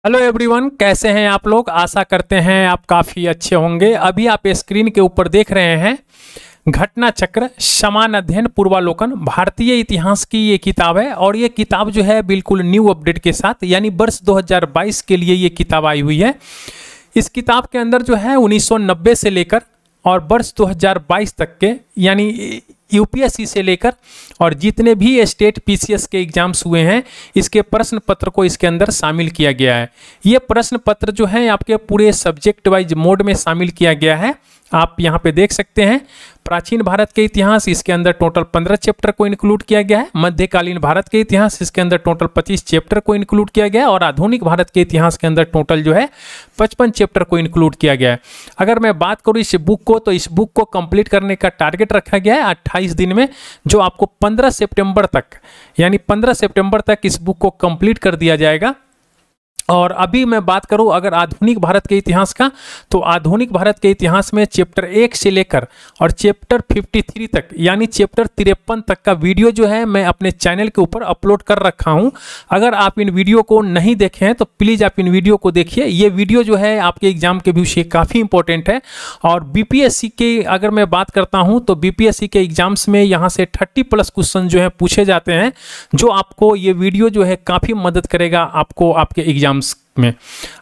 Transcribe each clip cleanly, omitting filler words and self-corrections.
Hello everyone, कैसे हैं आप लोग। आशा करते हैं आप काफ़ी अच्छे होंगे। अभी आप स्क्रीन के ऊपर देख रहे हैं घटना चक्र समान अध्ययन पूर्वालोकन भारतीय इतिहास की ये किताब है। और ये किताब जो है बिल्कुल न्यू अपडेट के साथ, यानी वर्ष 2022 के लिए ये किताब आई हुई है। इस किताब के अंदर जो है 1990 से लेकर और वर्ष 2022 तक के, यानी यूपीएससी से लेकर और जितने भी स्टेट पीसीएस के एग्जाम्स हुए हैं, इसके प्रश्न पत्र को इसके अंदर शामिल किया गया है। ये प्रश्न पत्र जो है आपके पूरे सब्जेक्ट वाइज मोड में शामिल किया गया है। आप यहाँ पे देख सकते हैं प्राचीन भारत के इतिहास, इसके अंदर टोटल 15 चैप्टर को इंक्लूड किया गया है। मध्यकालीन भारत के इतिहास, इसके अंदर टोटल 25 चैप्टर को इंक्लूड किया गया है। और आधुनिक भारत के इतिहास के अंदर टोटल जो है 55 चैप्टर को इंक्लूड किया गया है। अगर मैं बात करूँ इस बुक को, तो इस बुक को कंप्लीट करने का टारगेट रखा गया है 28 दिन में, जो आपको 15 सितंबर तक, यानी 15 सितंबर तक इस बुक को कंप्लीट कर दिया जाएगा। और अभी मैं बात करूं अगर आधुनिक भारत के इतिहास का, तो आधुनिक भारत के इतिहास में चैप्टर 1 से लेकर और चैप्टर 53 तक, यानी चैप्टर 53 तक का वीडियो जो है मैं अपने चैनल के ऊपर अपलोड कर रखा हूं। अगर आप इन वीडियो को नहीं देखे हैं तो प्लीज़ आप इन वीडियो को देखिए। ये वीडियो जो है आपके एग्जाम के व्यू से काफ़ी इंपॉर्टेंट है। और बीपीएससी के अगर मैं बात करता हूँ तो बीपीएससी के एग्जाम्स में यहाँ से 30+ क्वेश्चन जो है पूछे जाते हैं, जो आपको ये वीडियो जो है काफ़ी मदद करेगा आपको आपके एग्जाम में।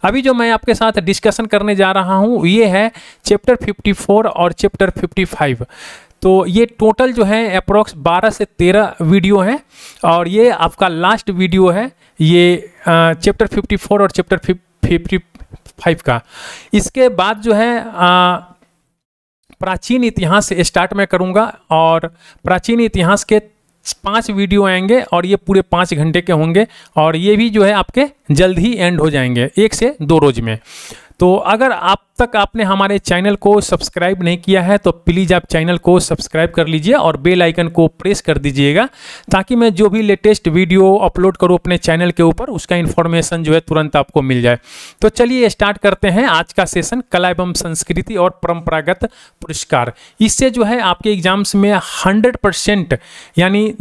अभी जो मैं आपके साथ डिस्कशन करने जा रहा हूं ये है चैप्टर 54 और चैप्टर 55। तो ये टोटल जो है अप्रोक्स 12 से 13 वीडियो हैं और ये आपका लास्ट वीडियो है ये चैप्टर 54 और चैप्टर 55 का। इसके बाद जो है प्राचीन इतिहास से स्टार्ट मैं करूंगा और प्राचीन इतिहास के 5 वीडियो आएंगे और ये पूरे 5 घंटे के होंगे और ये भी जो है आपके जल्द ही एंड हो जाएंगे 1 से 2 रोज में। तो अगर आप तक आपने हमारे चैनल को सब्सक्राइब नहीं किया है तो प्लीज़ आप चैनल को सब्सक्राइब कर लीजिए और बेल आइकन को प्रेस कर दीजिएगा, ताकि मैं जो भी लेटेस्ट वीडियो अपलोड करूँ अपने चैनल के ऊपर उसका इन्फॉर्मेशन जो है तुरंत आपको मिल जाए। तो चलिए स्टार्ट करते हैं आज का सेशन, कला एवं संस्कृति और परंपरागत पुरस्कार। इससे जो है आपके एग्जाम्स में 100%, यानी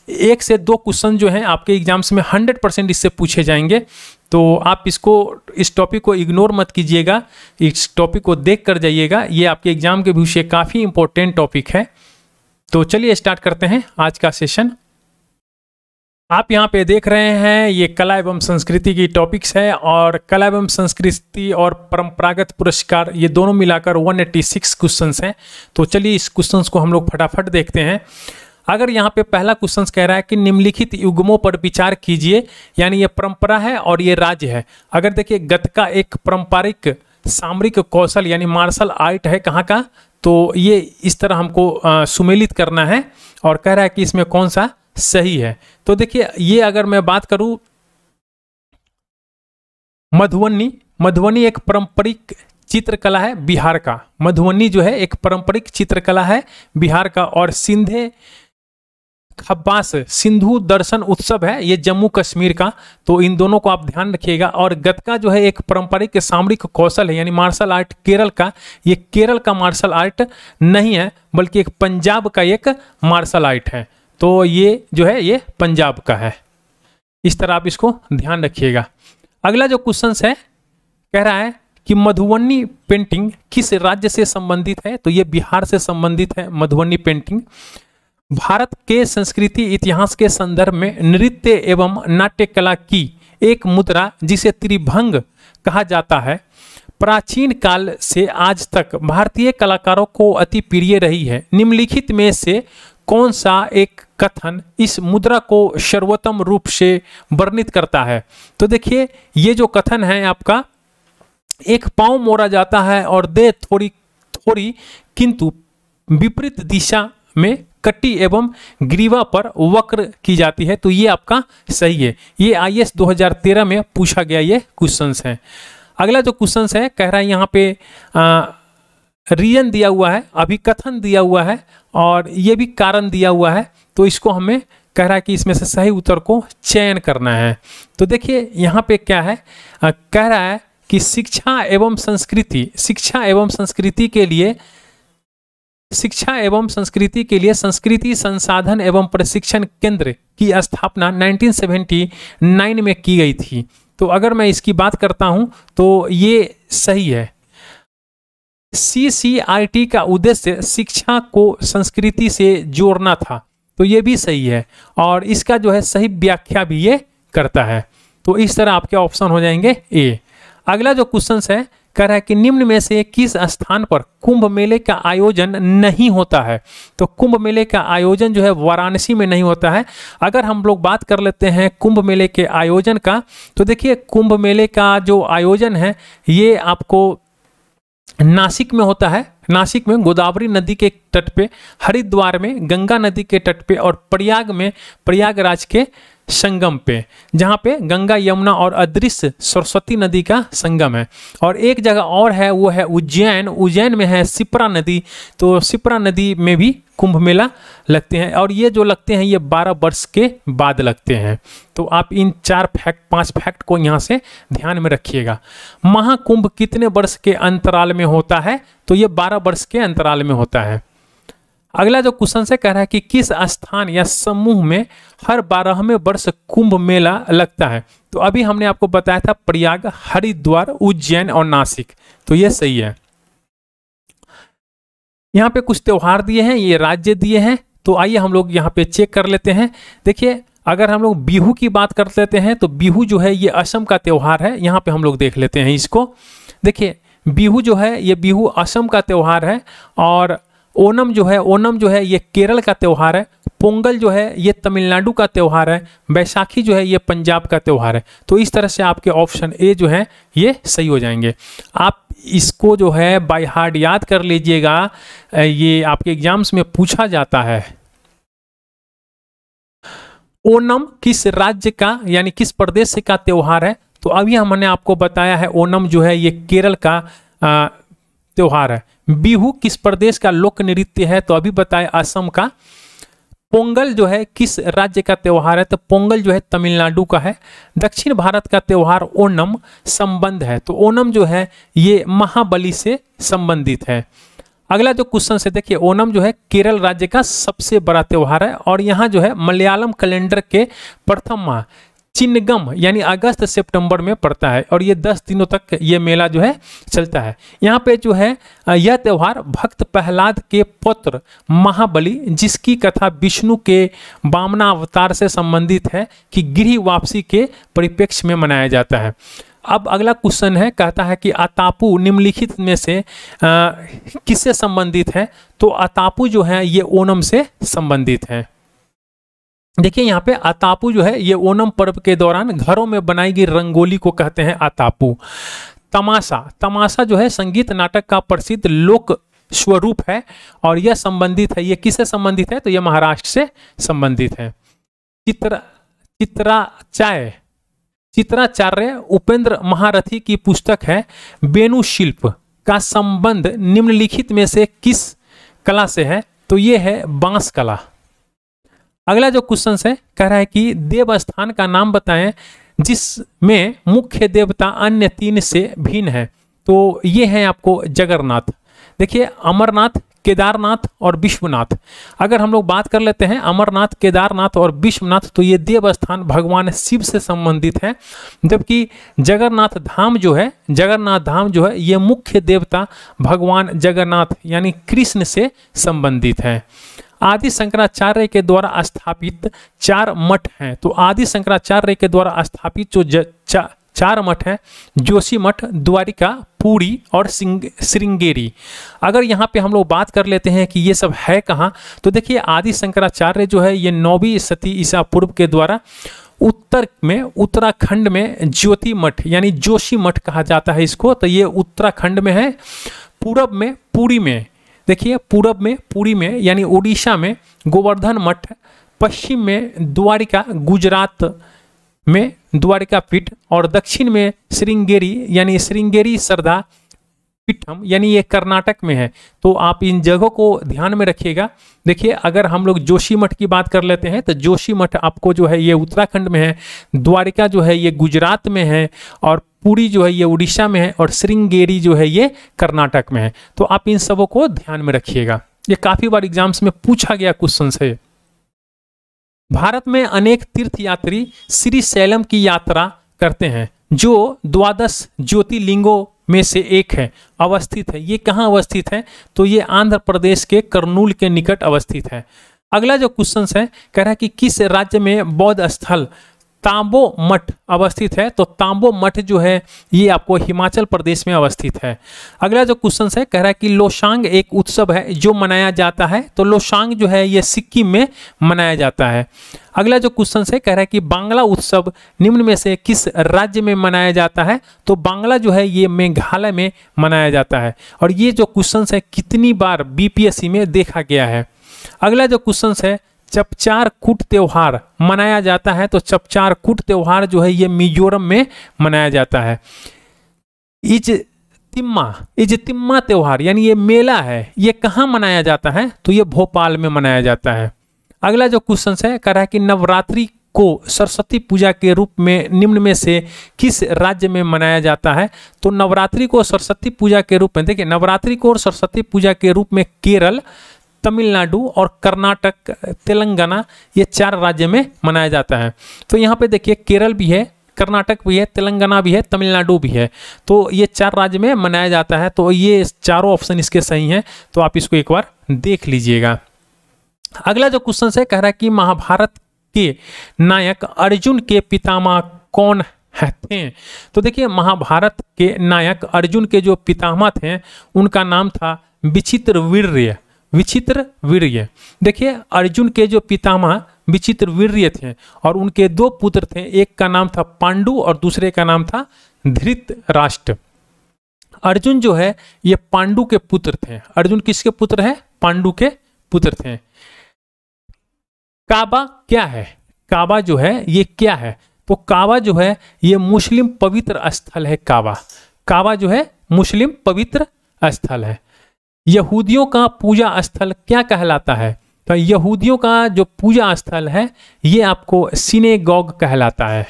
1 से 2 क्वेश्चन जो हैं आपके एग्जाम्स में 100% इससे पूछे जाएंगे। तो आप इस टॉपिक को इग्नोर मत कीजिएगा, इस टॉपिक को देख कर जाइएगा। ये आपके एग्जाम के व्यू से काफ़ी इंपॉर्टेंट टॉपिक है। तो चलिए स्टार्ट करते हैं आज का सेशन। आप यहाँ पे देख रहे हैं ये कला एवं संस्कृति की टॉपिक्स है और कला एवं संस्कृति और परंपरागत पुरस्कार ये दोनों मिलाकर 186 क्वेश्चंस हैं। तो चलिए इस क्वेश्चंस को हम लोग फटाफट देखते हैं। अगर यहाँ पे पहला क्वेश्चन कह रहा है कि निम्नलिखित युग्मों पर विचार कीजिए, यानी ये परंपरा है और ये राज्य है। अगर देखिए गतका एक पारंपरिक सामरिक कौशल यानी मार्शल आर्ट है कहाँ का, तो ये इस तरह हमको सुमेलित करना है और कह रहा है कि इसमें कौन सा सही है। तो देखिए ये अगर मैं बात करूँ मधुबनी एक पारंपरिक चित्रकला है बिहार का। मधुबनी जो है एक पारंपरिक चित्रकला है बिहार का। और सिंधे खब्बास सिंधु दर्शन उत्सव है ये जम्मू कश्मीर का। तो इन दोनों को आप ध्यान रखिएगा। और गतका जो है एक पारंपरिक सामरिक कौशल है यानी मार्शल आर्ट केरल का। ये केरल का मार्शल आर्ट नहीं है बल्कि एक पंजाब का एक मार्शल आर्ट है। तो ये जो है ये पंजाब का है। इस तरह आप इसको ध्यान रखिएगा। अगला जो क्वेश्चन है कह रहा है कि मधुबनी पेंटिंग किस राज्य से संबंधित है, तो ये बिहार से संबंधित है मधुबनी पेंटिंग। भारत के संस्कृति इतिहास के संदर्भ में नृत्य एवं नाट्य कला की एक मुद्रा जिसे त्रिभंग कहा जाता है, प्राचीन काल से आज तक भारतीय कलाकारों को अति प्रिय रही है। निम्नलिखित में से कौन सा एक कथन इस मुद्रा को सर्वोत्तम रूप से वर्णित करता है। तो देखिए ये जो कथन है आपका, एक पांव मोड़ा जाता है और देह थोड़ी थोड़ी किंतु विपरीत दिशा में कटी एवं ग्रीवा पर वक्र की जाती है। तो ये आपका सही है। ये आईएएस 2013 में पूछा गया ये क्वेश्चंस है। अगला जो क्वेश्चंस है कह रहा है यहाँ पे रीजन दिया हुआ है, अभिकथन दिया हुआ है और ये भी कारण दिया हुआ है। तो इसको हमें कह रहा है कि इसमें से सही उत्तर को चयन करना है। तो देखिए यहाँ पे क्या है, कह रहा है कि शिक्षा एवं संस्कृति के लिए संस्कृति संसाधन एवं प्रशिक्षण केंद्र की स्थापना 1979 में की गई थी। तो अगर मैं इसकी बात करता हूं तो ये सही है। CCRT का उद्देश्य शिक्षा को संस्कृति से जोड़ना था, तो ये भी सही है और इसका जो है सही व्याख्या भी ये करता है। तो इस तरह आपके ऑप्शन हो जाएंगे ए। अगला जो क्वेश्चन है कह रहा है कि निम्न में से किस स्थान पर कुंभ मेले का आयोजन नहीं होता है। तो कुंभ मेले का आयोजन जो है वाराणसी में नहीं होता है। अगर हम लोग बात कर लेते हैं कुंभ मेले के आयोजन का, तो देखिए कुंभ मेले का जो आयोजन है ये आपको नासिक में होता है। नासिक में गोदावरी नदी के तट पे, हरिद्वार में गंगा नदी के तट पे और प्रयाग में प्रयागराज के संगम पे, जहाँ पे गंगा यमुना और अदृश्य सरस्वती नदी का संगम है। और एक जगह और है वो है उज्जैन। उज्जैन में है शिप्रा नदी, तो शिप्रा नदी में भी कुंभ मेला लगते हैं और ये जो लगते हैं ये 12 वर्ष के बाद लगते हैं। तो आप इन 5 फैक्ट को यहाँ से ध्यान में रखिएगा। महाकुंभ कितने वर्ष के अंतराल में होता है, तो ये 12 वर्ष के अंतराल में होता है। अगला जो क्वेश्चन से कह रहा है कि किस स्थान या समूह में हर 12वें वर्ष कुंभ मेला लगता है। तो अभी हमने आपको बताया था प्रयाग, हरिद्वार, उज्जैन और नासिक, तो ये सही है। यहाँ पे कुछ त्योहार दिए हैं, ये राज्य दिए हैं, तो आइए हम लोग यहाँ पे चेक कर लेते हैं। देखिए अगर हम लोग बिहू की बात कर लेते हैं तो बिहू जो है ये असम का त्योहार है। यहाँ पे हम लोग देख लेते हैं इसको। देखिए बिहू जो है ये बिहू असम का त्योहार है और ओणम जो है ये केरल का त्योहार है। पोंगल जो है ये तमिलनाडु का त्योहार है। बैसाखी जो है ये पंजाब का त्योहार है। तो इस तरह से आपके ऑप्शन ए जो है ये सही हो जाएंगे। आप इसको जो है बाय हार्ट याद कर लीजिएगा, ये आपके एग्जाम्स में पूछा जाता है। ओणम किस राज्य का यानी किस प्रदेश का त्योहार है, तो अभी हमने आपको बताया है ओणम जो है ये केरल का त्योहार है। बिहू किस प्रदेश का लोक नृत्य है, तो अभी बताया असम का। पोंगल जो है किस राज्य का त्योहार है, तो पोंगल जो है तमिलनाडु का है। दक्षिण भारत का त्योहार ओणम संबंध है, तो ओणम जो है ये महाबली से संबंधित है। अगला जो क्वेश्चन से देखिए ओणम जो है केरल राज्य का सबसे बड़ा त्योहार है और यहाँ जो है मलयालम कैलेंडर के प्रथम माह चिन्नगम यानी अगस्त सितंबर में पड़ता है और ये 10 दिनों तक ये मेला जो है चलता है। यहाँ पे जो है यह त्योहार भक्त प्रहलाद के पुत्र महाबली, जिसकी कथा विष्णु के वामना अवतार से संबंधित है, कि गृह वापसी के परिप्रेक्ष्य में मनाया जाता है। अब अगला क्वेश्चन है, कहता है कि अतापू निम्नलिखित में से किससे संबंधित है, तो अतापू जो है ये ओणम से संबंधित है। देखिए यहाँ पे अतापू जो है ये ओणम पर्व के दौरान घरों में बनाई गई रंगोली को कहते हैं अतापू। तमाशा जो है संगीत नाटक का प्रसिद्ध लोक स्वरूप है और यह संबंधित है, ये किससे संबंधित है, तो यह महाराष्ट्र से संबंधित है। चित्राचार्य उपेंद्र महारथी की पुस्तक है वेणु शिल्प का संबंध निम्नलिखित में से किस कला से है, तो ये है बांस कला। अगला जो क्वेश्चन है कह रहा है कि देवस्थान का नाम बताएं जिसमें मुख्य देवता अन्य 3 से भिन्न है, तो ये है आपको जगन्नाथ। देखिए अमरनाथ, केदारनाथ और विश्वनाथ। अगर हम लोग बात कर लेते हैं अमरनाथ, केदारनाथ और विश्वनाथ, तो ये देवस्थान भगवान शिव से संबंधित है, जबकि जगन्नाथ धाम जो है ये मुख्य देवता भगवान जगन्नाथ यानी कृष्ण से संबंधित है। आदि शंकराचार्य के द्वारा स्थापित 4 मठ हैं, तो आदि शंकराचार्य के द्वारा स्थापित जो 4 मठ हैं, जोशी मठ, द्वारिका, पुरी और श्रृंगेरी। अगर यहाँ पे हम लोग बात कर लेते हैं कि ये सब है कहाँ, तो देखिए आदि शंकराचार्य जो है ये 9वीं शती ईसा पूर्व के द्वारा उत्तराखंड में ज्योति मठ यानी जोशी मठ कहा जाता है इसको, तो ये उत्तराखंड में है। पूरब में पुरी में, देखिए पूरब में पुरी में यानी उड़ीसा में गोवर्धन मठ, पश्चिम में द्वारिका गुजरात में द्वारिका पीठ और दक्षिण में श्रृंगेरी यानी श्रृंगेरी श्रद्धा पीठम यानी ये कर्नाटक में है। तो आप इन जगहों को ध्यान में रखिएगा। देखिए अगर हम लोग जोशी मठ की बात कर लेते हैं तो जोशी मठ आपको जो है ये उत्तराखंड में है, द्वारिका जो है ये गुजरात में है और पुरी जो है ये उड़ीसा में है और श्रृंगेरी जो है ये कर्नाटक में है। तो आप इन सबों को ध्यान में रखिएगा, ये काफी बार एग्जाम्स में पूछा गया क्वेश्चन है। भारत में अनेक तीर्थयात्री श्रीशैलम की यात्रा करते हैं, जो द्वादश ज्योतिर्लिंगों में से एक है, अवस्थित है। ये कहाँ अवस्थित है? तो ये आंध्र प्रदेश के कर्नूल के निकट अवस्थित है। अगला जो क्वेश्चन है कह रहा है कि किस राज्य में बौद्ध स्थल तांबो मठ अवस्थित है? तो तांबो मठ जो है ये आपको हिमाचल प्रदेश में अवस्थित है। अगला जो क्वेश्चन है कह रहा है कि लोसांग एक उत्सव है जो मनाया जाता है, तो लोसांग जो है ये सिक्किम में मनाया जाता है। अगला जो क्वेश्चन है कह रहा है कि बांग्ला उत्सव निम्न में से किस राज्य में मनाया जाता है? तो बांग्ला जो है ये मेघालय में मनाया जाता है। और ये जो क्वेश्चन है कितनी बार बीपीएससी में देखा गया है। अगला जो क्वेश्चन है चपचार कूट त्योहार मनाया जाता है, तो चपचार कूट त्योहार जो है ये मिजोरम में मनाया जाता है। इजतिम्मा त्योहार यानी ये मेला है, ये कहाँ मनाया जाता है? तो ये भोपाल में मनाया जाता है। अगला जो क्वेश्चन है कह रहा है कि नवरात्रि को सरस्वती पूजा के रूप में निम्न में से किस राज्य में मनाया जाता है? तो नवरात्रि को सरस्वती पूजा के रूप में, देखिए नवरात्रि को और सरस्वती पूजा के रूप में केरल, तमिलनाडु और कर्नाटक, तेलंगाना ये 4 राज्य में मनाया जाता है। तो यहाँ पे देखिए केरल भी है, कर्नाटक भी है, तेलंगाना भी है, तमिलनाडु भी है, तो ये 4 राज्य में मनाया जाता है। तो ये चारों ऑप्शन इसके सही हैं, तो आप इसको एक बार देख लीजिएगा। अगला जो क्वेश्चन है कह रहा है कि महाभारत के नायक अर्जुन के पितामह कौन थे? तो देखिए महाभारत के नायक अर्जुन के जो पितामह थे उनका नाम था विचित्रवीर्य। देखिए अर्जुन के जो पितामह विचित्रवीर्य थे और उनके 2 पुत्र थे, एक का नाम था पांडु और दूसरे का नाम था धृतराष्ट्र। अर्जुन जो है ये पांडु के पुत्र थे। अर्जुन किसके पुत्र है? पांडु के पुत्र थे। काबा क्या है? काबा जो है ये क्या है? तो काबा जो है ये मुस्लिम पवित्र स्थल है। काबा जो है मुस्लिम पवित्र स्थल है। यहूदियों का पूजा स्थल क्या कहलाता है? तो यहूदियों का जो पूजा स्थल है ये आपको सिनेगॉग कहलाता है।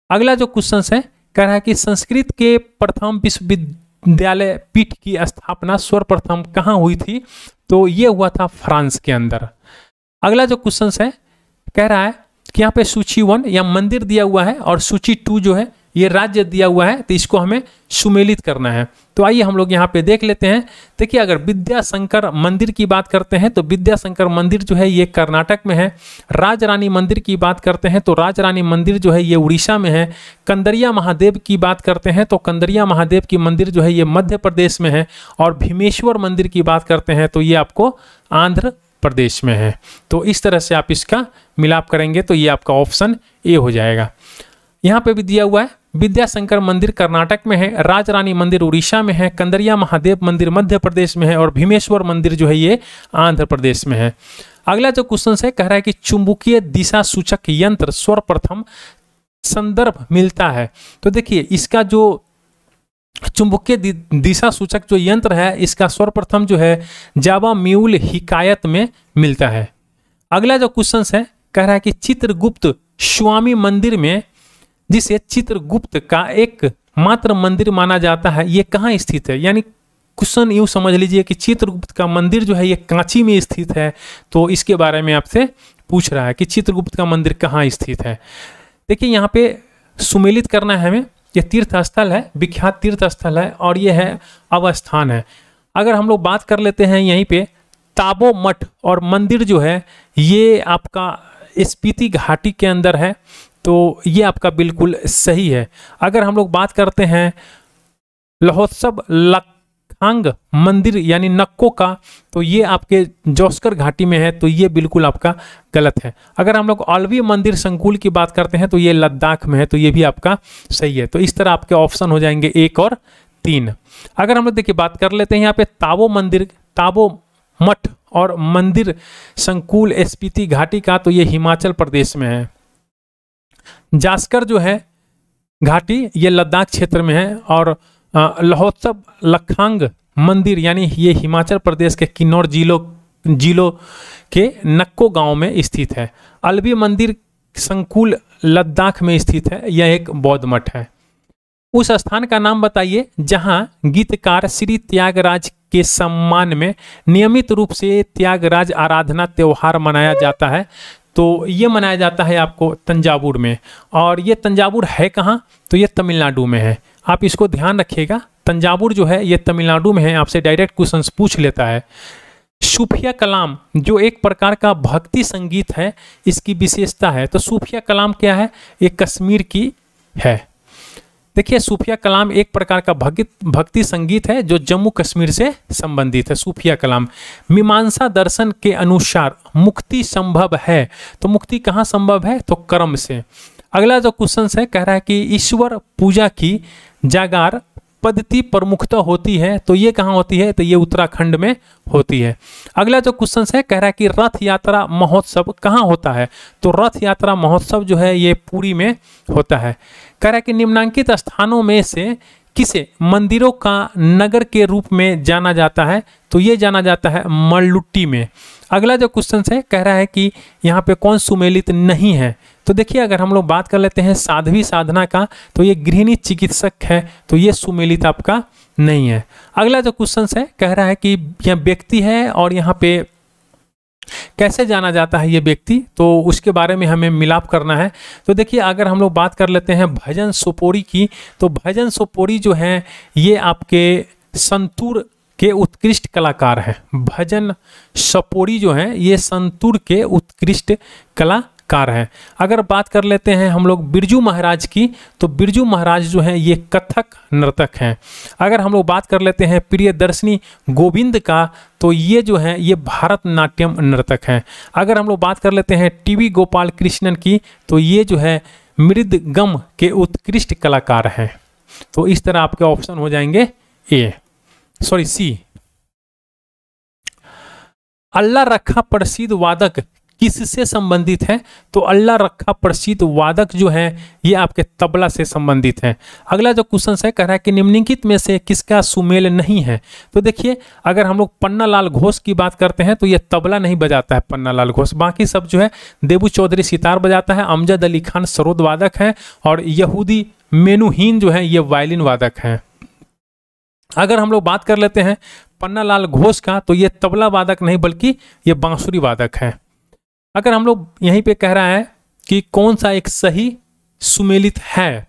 अगला जो क्वेश्चन है कह रहा है कि संस्कृत के प्रथम विश्वविद्यालय पीठ की स्थापना सर्वप्रथम कहाँ हुई थी? तो ये हुआ था फ्रांस के अंदर। अगला जो क्वेश्चन है कह रहा है कि यहाँ पे सूची 1 या मंदिर दिया हुआ है और सूची 2 जो है ये राज्य दिया हुआ है, तो इसको हमें सुमेलित करना है। तो आइए हम लोग यहाँ पे देख लेते हैं। देखिए अगर विद्याशंकर मंदिर की बात करते हैं तो विद्याशंकर मंदिर जो है ये कर्नाटक में है। राजरानी मंदिर की बात करते हैं तो राजरानी मंदिर जो है ये उड़ीसा में है। कंदरिया महादेव की बात करते हैं तो कंदरिया महादेव की मंदिर जो है ये मध्य प्रदेश में है। और भीमेश्वर मंदिर की बात करते हैं तो ये आपको आंध्र प्रदेश में है। तो इस तरह से आप इसका मिलाप करेंगे तो ये आपका ऑप्शन ए हो जाएगा। यहाँ पे भी दिया हुआ है विद्याशंकर मंदिर कर्नाटक में है, राजरानी मंदिर उड़ीसा में है, कंदरिया महादेव मंदिर मध्य प्रदेश में है और भीमेश्वर मंदिर जो है ये आंध्र प्रदेश में है। अगला जो क्वेश्चन है कह रहा है कि चुंबकीय दिशा सूचक यंत्र सर्वप्रथम संदर्भ मिलता है। तो देखिए इसका जो चुंबकीय दिशा सूचक जो यंत्र है इसका सर्वप्रथम जो है जावा म्यूल हिकायत में मिलता है। अगला जो क्वेश्चन है कह रहा है कि चित्रगुप्त स्वामी मंदिर में, जिसे चित्रगुप्त का एक मात्र मंदिर माना जाता है, ये कहाँ स्थित है? यानी क्वेश्चन यूँ समझ लीजिए कि चित्रगुप्त का मंदिर जो है ये कांची में स्थित है, तो इसके बारे में आपसे पूछ रहा है कि चित्रगुप्त का मंदिर कहाँ स्थित है। देखिए यहाँ पे सुमेलित करना है हमें। ये तीर्थ स्थल है, विख्यात तीर्थ स्थल है और ये है अवस्थान है। अगर हम लोग बात कर लेते हैं यहीं पे ताबो मठ और मंदिर जो है ये आपका स्पीति घाटी के अंदर है, तो ये आपका बिल्कुल सही है। अगर हम लोग बात करते हैं लहोत्सव लखांग मंदिर यानी नक्को का, तो ये आपके जोस्कर घाटी में है, तो ये बिल्कुल आपका गलत है। अगर हम लोग अलवी मंदिर संकुल की बात करते हैं तो ये लद्दाख में है, तो ये भी आपका सही है। तो इस तरह आपके ऑप्शन हो जाएंगे 1 और 3। अगर हम लोग देखिए बात कर लेते हैं यहाँ पे ताबो मंदिर, ताबो मठ और मंदिर संकुल स्पीति घाटी का, तो ये हिमाचल प्रदेश में है। जास्कर जो है घाटी ये लद्दाख क्षेत्र में है और लहोत्सव लखांग मंदिर यानी ये हिमाचल प्रदेश के किन्नौर जिलों के नक्को गांव में स्थित है। अलवी मंदिर संकुल लद्दाख में स्थित है, यह एक बौद्ध मठ है। उस स्थान का नाम बताइए जहां गीतकार श्री त्यागराज के सम्मान में नियमित रूप से त्यागराज आराधना त्योहार मनाया जाता है। तो ये मनाया जाता है आपको तंजावुर में। और ये तंजावुर है कहाँ? तो ये तमिलनाडु में है। आप इसको ध्यान रखिएगा, तंजावुर जो है ये तमिलनाडु में है। आपसे डायरेक्ट क्वेश्चंस पूछ लेता है। सूफिया कलाम जो एक प्रकार का भक्ति संगीत है, इसकी विशेषता है। तो सूफिया कलाम क्या है? ये कश्मीर की है। देखिए, सूफिया कलाम एक प्रकार का भक्ति संगीत है जो जम्मू कश्मीर से संबंधित है। सूफिया कलाम। मीमांसा दर्शन के अनुसार मुक्ति संभव है। तो मुक्ति कहाँ संभव है? तो कर्म से। अगला जो क्वेश्चन है कह रहा है कि ईश्वर पूजा की जागार पद्धति प्रमुखता होती है। तो ये कहाँ होती है? तो ये उत्तराखंड में होती है। अगला जो क्वेश्चन है कह रहा है कि रथ यात्रा महोत्सव कहाँ होता है? तो रथ यात्रा महोत्सव जो है ये पुरी में होता है। कह रहा है कि निम्नांकित स्थानों में से किसे मंदिरों का नगर के रूप में जाना जाता है? तो ये जाना जाता है मल्लुट्टी में। अगला जो क्वेश्चन है कह रहा है कि यहाँ पे कौन सुमेलित नहीं है? तो देखिए, अगर हम लोग बात कर लेते हैं साध्वी साधना का, तो ये गृहिणी चिकित्सक है, तो ये सुमेलित आपका नहीं है। अगला जो क्वेश्चन है कह रहा है कि यह व्यक्ति है और यहाँ पे कैसे जाना जाता है ये व्यक्ति, तो उसके बारे में हमें मिलाप करना है। तो देखिए, अगर हम लोग बात कर लेते हैं भजन सोपोरी की, तो भजन सोपोरी जो है ये आपके संतूर के उत्कृष्ट कलाकार हैं। भजन सोपोरी जो है ये संतूर के उत्कृष्ट कलाकार हैं। अगर बात कर लेते हैं हम लोग बिरजू महाराज की, तो बिरजू महाराज जो हैं ये कथक नर्तक हैं। अगर हम लोग बात कर लेते हैं प्रियदर्शनी गोविंद का, तो ये जो है ये भारतनाट्यम नर्तक हैं। अगर हम लोग बात कर लेते हैं टीवी गोपाल कृष्णन की, तो ये जो है मृदगम के उत्कृष्ट कलाकार हैं। तो इस तरह आपके ऑप्शन हो जाएंगे सी। अल्लाह रखा प्रसिद्ध वादक किससे संबंधित है? तो अल्लाह रखा प्रसिद्ध वादक जो है ये आपके तबला से संबंधित है। अगला जो क्वेश्चन है कह रहा है कि निम्नलिखित में से किसका सुमेल नहीं है? तो देखिए, अगर हम लोग पन्नालाल घोष की बात करते हैं तो ये तबला नहीं बजाता है पन्नालाल घोष। बाकी सब जो है देबू चौधरी सितार बजाता है, अमजद अली खान सरोद वादक है, और यहूदी मेनुहीन जो है ये वायलिन वादक है। अगर हम लोग बात कर लेते हैं पन्नालाल घोष का, तो ये तबला वादक नहीं बल्कि ये बांसुरी वादक है। अगर हम लोग यहीं पे कह रहा है कि कौन सा एक सही सुमेलित है,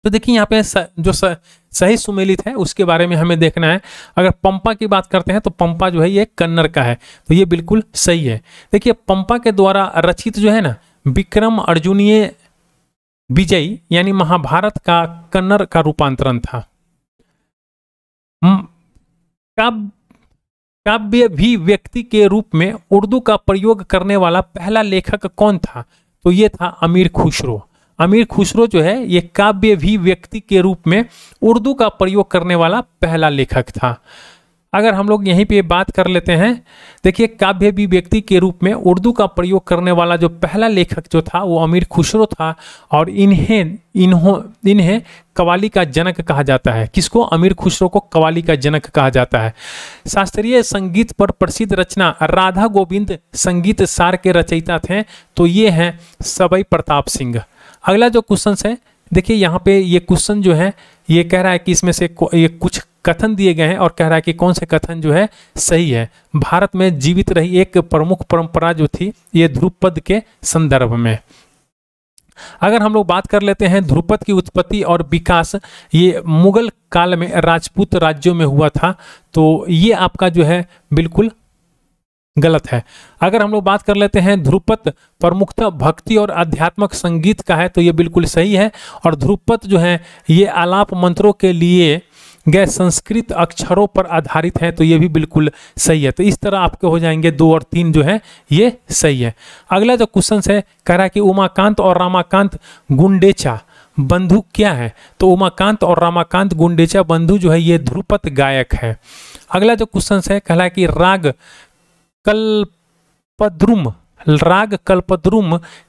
तो देखिए यहाँ पे जो सही सुमेलित है उसके बारे में हमें देखना है। अगर पंपा की बात करते हैं तो पंपा जो है ये कन्नड़ का है, तो ये बिल्कुल सही है। देखिए, पंपा के द्वारा रचित जो है ना विक्रम अर्जुनीय विजयी यानी महाभारत का कन्नड़ का रूपांतरण था। काव्य भी व्यक्ति के रूप में उर्दू का प्रयोग करने वाला पहला लेखक कौन था? तो ये था अमीर खुसरो। अमीर खुसरो जो है ये काव्य भी व्यक्ति के रूप में उर्दू का प्रयोग करने वाला पहला लेखक था। अगर हम लोग यहीं पे बात कर लेते हैं, देखिए काव्य भी व्यक्ति के रूप में उर्दू का प्रयोग करने वाला जो पहला लेखक जो था वो अमीर खुसरो था, और इन्हें कव्वाली का जनक कहा जाता है। किसको? अमीर खुसरो को कव्वाली का जनक कहा जाता है। शास्त्रीय संगीत पर प्रसिद्ध रचना राधा गोविंद संगीत सार के रचयिता थे, तो ये हैं सवाई प्रताप सिंह। अगला जो क्वेश्चन है, देखिए यहाँ पे ये क्वेश्चन जो है ये कह रहा है कि इसमें से ये कुछ कथन दिए गए हैं और कह रहा है कि कौन से कथन जो है सही है। भारत में जीवित रही एक प्रमुख परंपरा जो थी ये ध्रुपद के संदर्भ में। अगर हम लोग बात कर लेते हैं ध्रुपद की उत्पत्ति और विकास ये मुगल काल में राजपूत राज्यों में हुआ था, तो ये आपका जो है बिल्कुल गलत है। अगर हम लोग बात कर लेते हैं ध्रुपद प्रमुखतः भक्ति और आध्यात्मिक संगीत का है, तो ये बिल्कुल सही है। और ध्रुपद जो है ये आलाप मंत्रों के लिए गए संस्कृत अक्षरों पर आधारित है, तो ये भी बिल्कुल सही है। तो इस तरह आपके हो जाएंगे 2 और 3 जो है ये सही है। अगला जो क्वेश्चन है कह रहा है कि उमाकांत और रमाकांत गुंडेचा बंधु क्या है? तो उमाकांत और रमाकांत गुंडेचा बंधु जो है ये ध्रुपद गायक है। अगला जो क्वेश्चन है कह रहा है कि राग कल्पद्रुम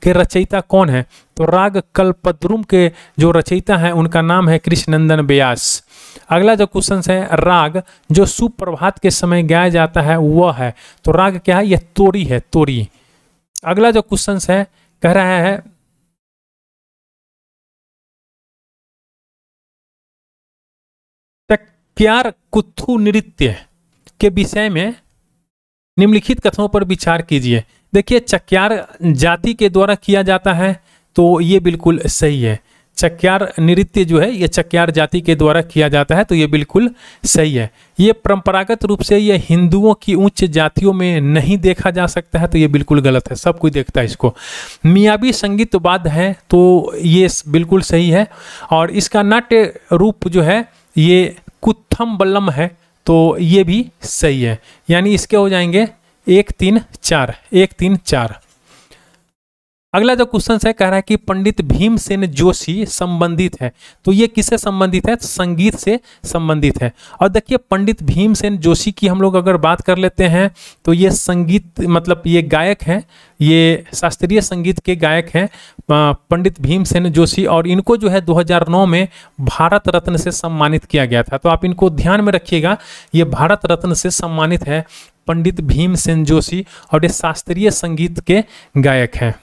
के रचयिता कौन है? तो राग कल्पद्रुम के जो रचयिता हैं उनका नाम है कृष्णनंदन व्यास। अगला जो क्वेश्चन है राग जो सुप्रभात के समय गाया जाता है वह है, तो राग क्या है? यह तोरी है, तोरी। अगला जो क्वेश्चन है कह रहा है टक्यार कुत्थु नृत्य के विषय में निम्नलिखित कथनों पर विचार कीजिए। देखिए चक्यार जाति के द्वारा किया जाता है, तो ये बिल्कुल सही है। चक्यार नृत्य जो है ये चक्यार जाति के द्वारा किया जाता है, तो ये बिल्कुल सही है। ये परंपरागत रूप से ये हिंदुओं की उच्च जातियों में नहीं देखा जा सकता है, तो ये बिल्कुल गलत है, सब कोई देखता है इसको। मियावी संगीत वाद्य है, तो ये बिल्कुल सही है। और इसका नाट्य रूप जो है ये कुत्थम बल्लम है, तो ये भी सही है। यानी इसके हो जाएंगे 1 3 4, 1 3 4। अगला जो क्वेश्चन है कह रहा है कि पंडित भीमसेन जोशी संबंधित है, तो ये किससे संबंधित है? संगीत से संबंधित है। और देखिए पंडित भीमसेन जोशी की हम लोग अगर बात कर लेते हैं तो ये संगीत मतलब ये गायक हैं, ये शास्त्रीय संगीत के गायक हैं पंडित भीमसेन जोशी। और इनको जो है 2009 में भारत रत्न से सम्मानित किया गया था, तो आप इनको ध्यान में रखिएगा, ये भारत रत्न से सम्मानित है पंडित भीमसेन जोशी और ये शास्त्रीय संगीत के गायक हैं।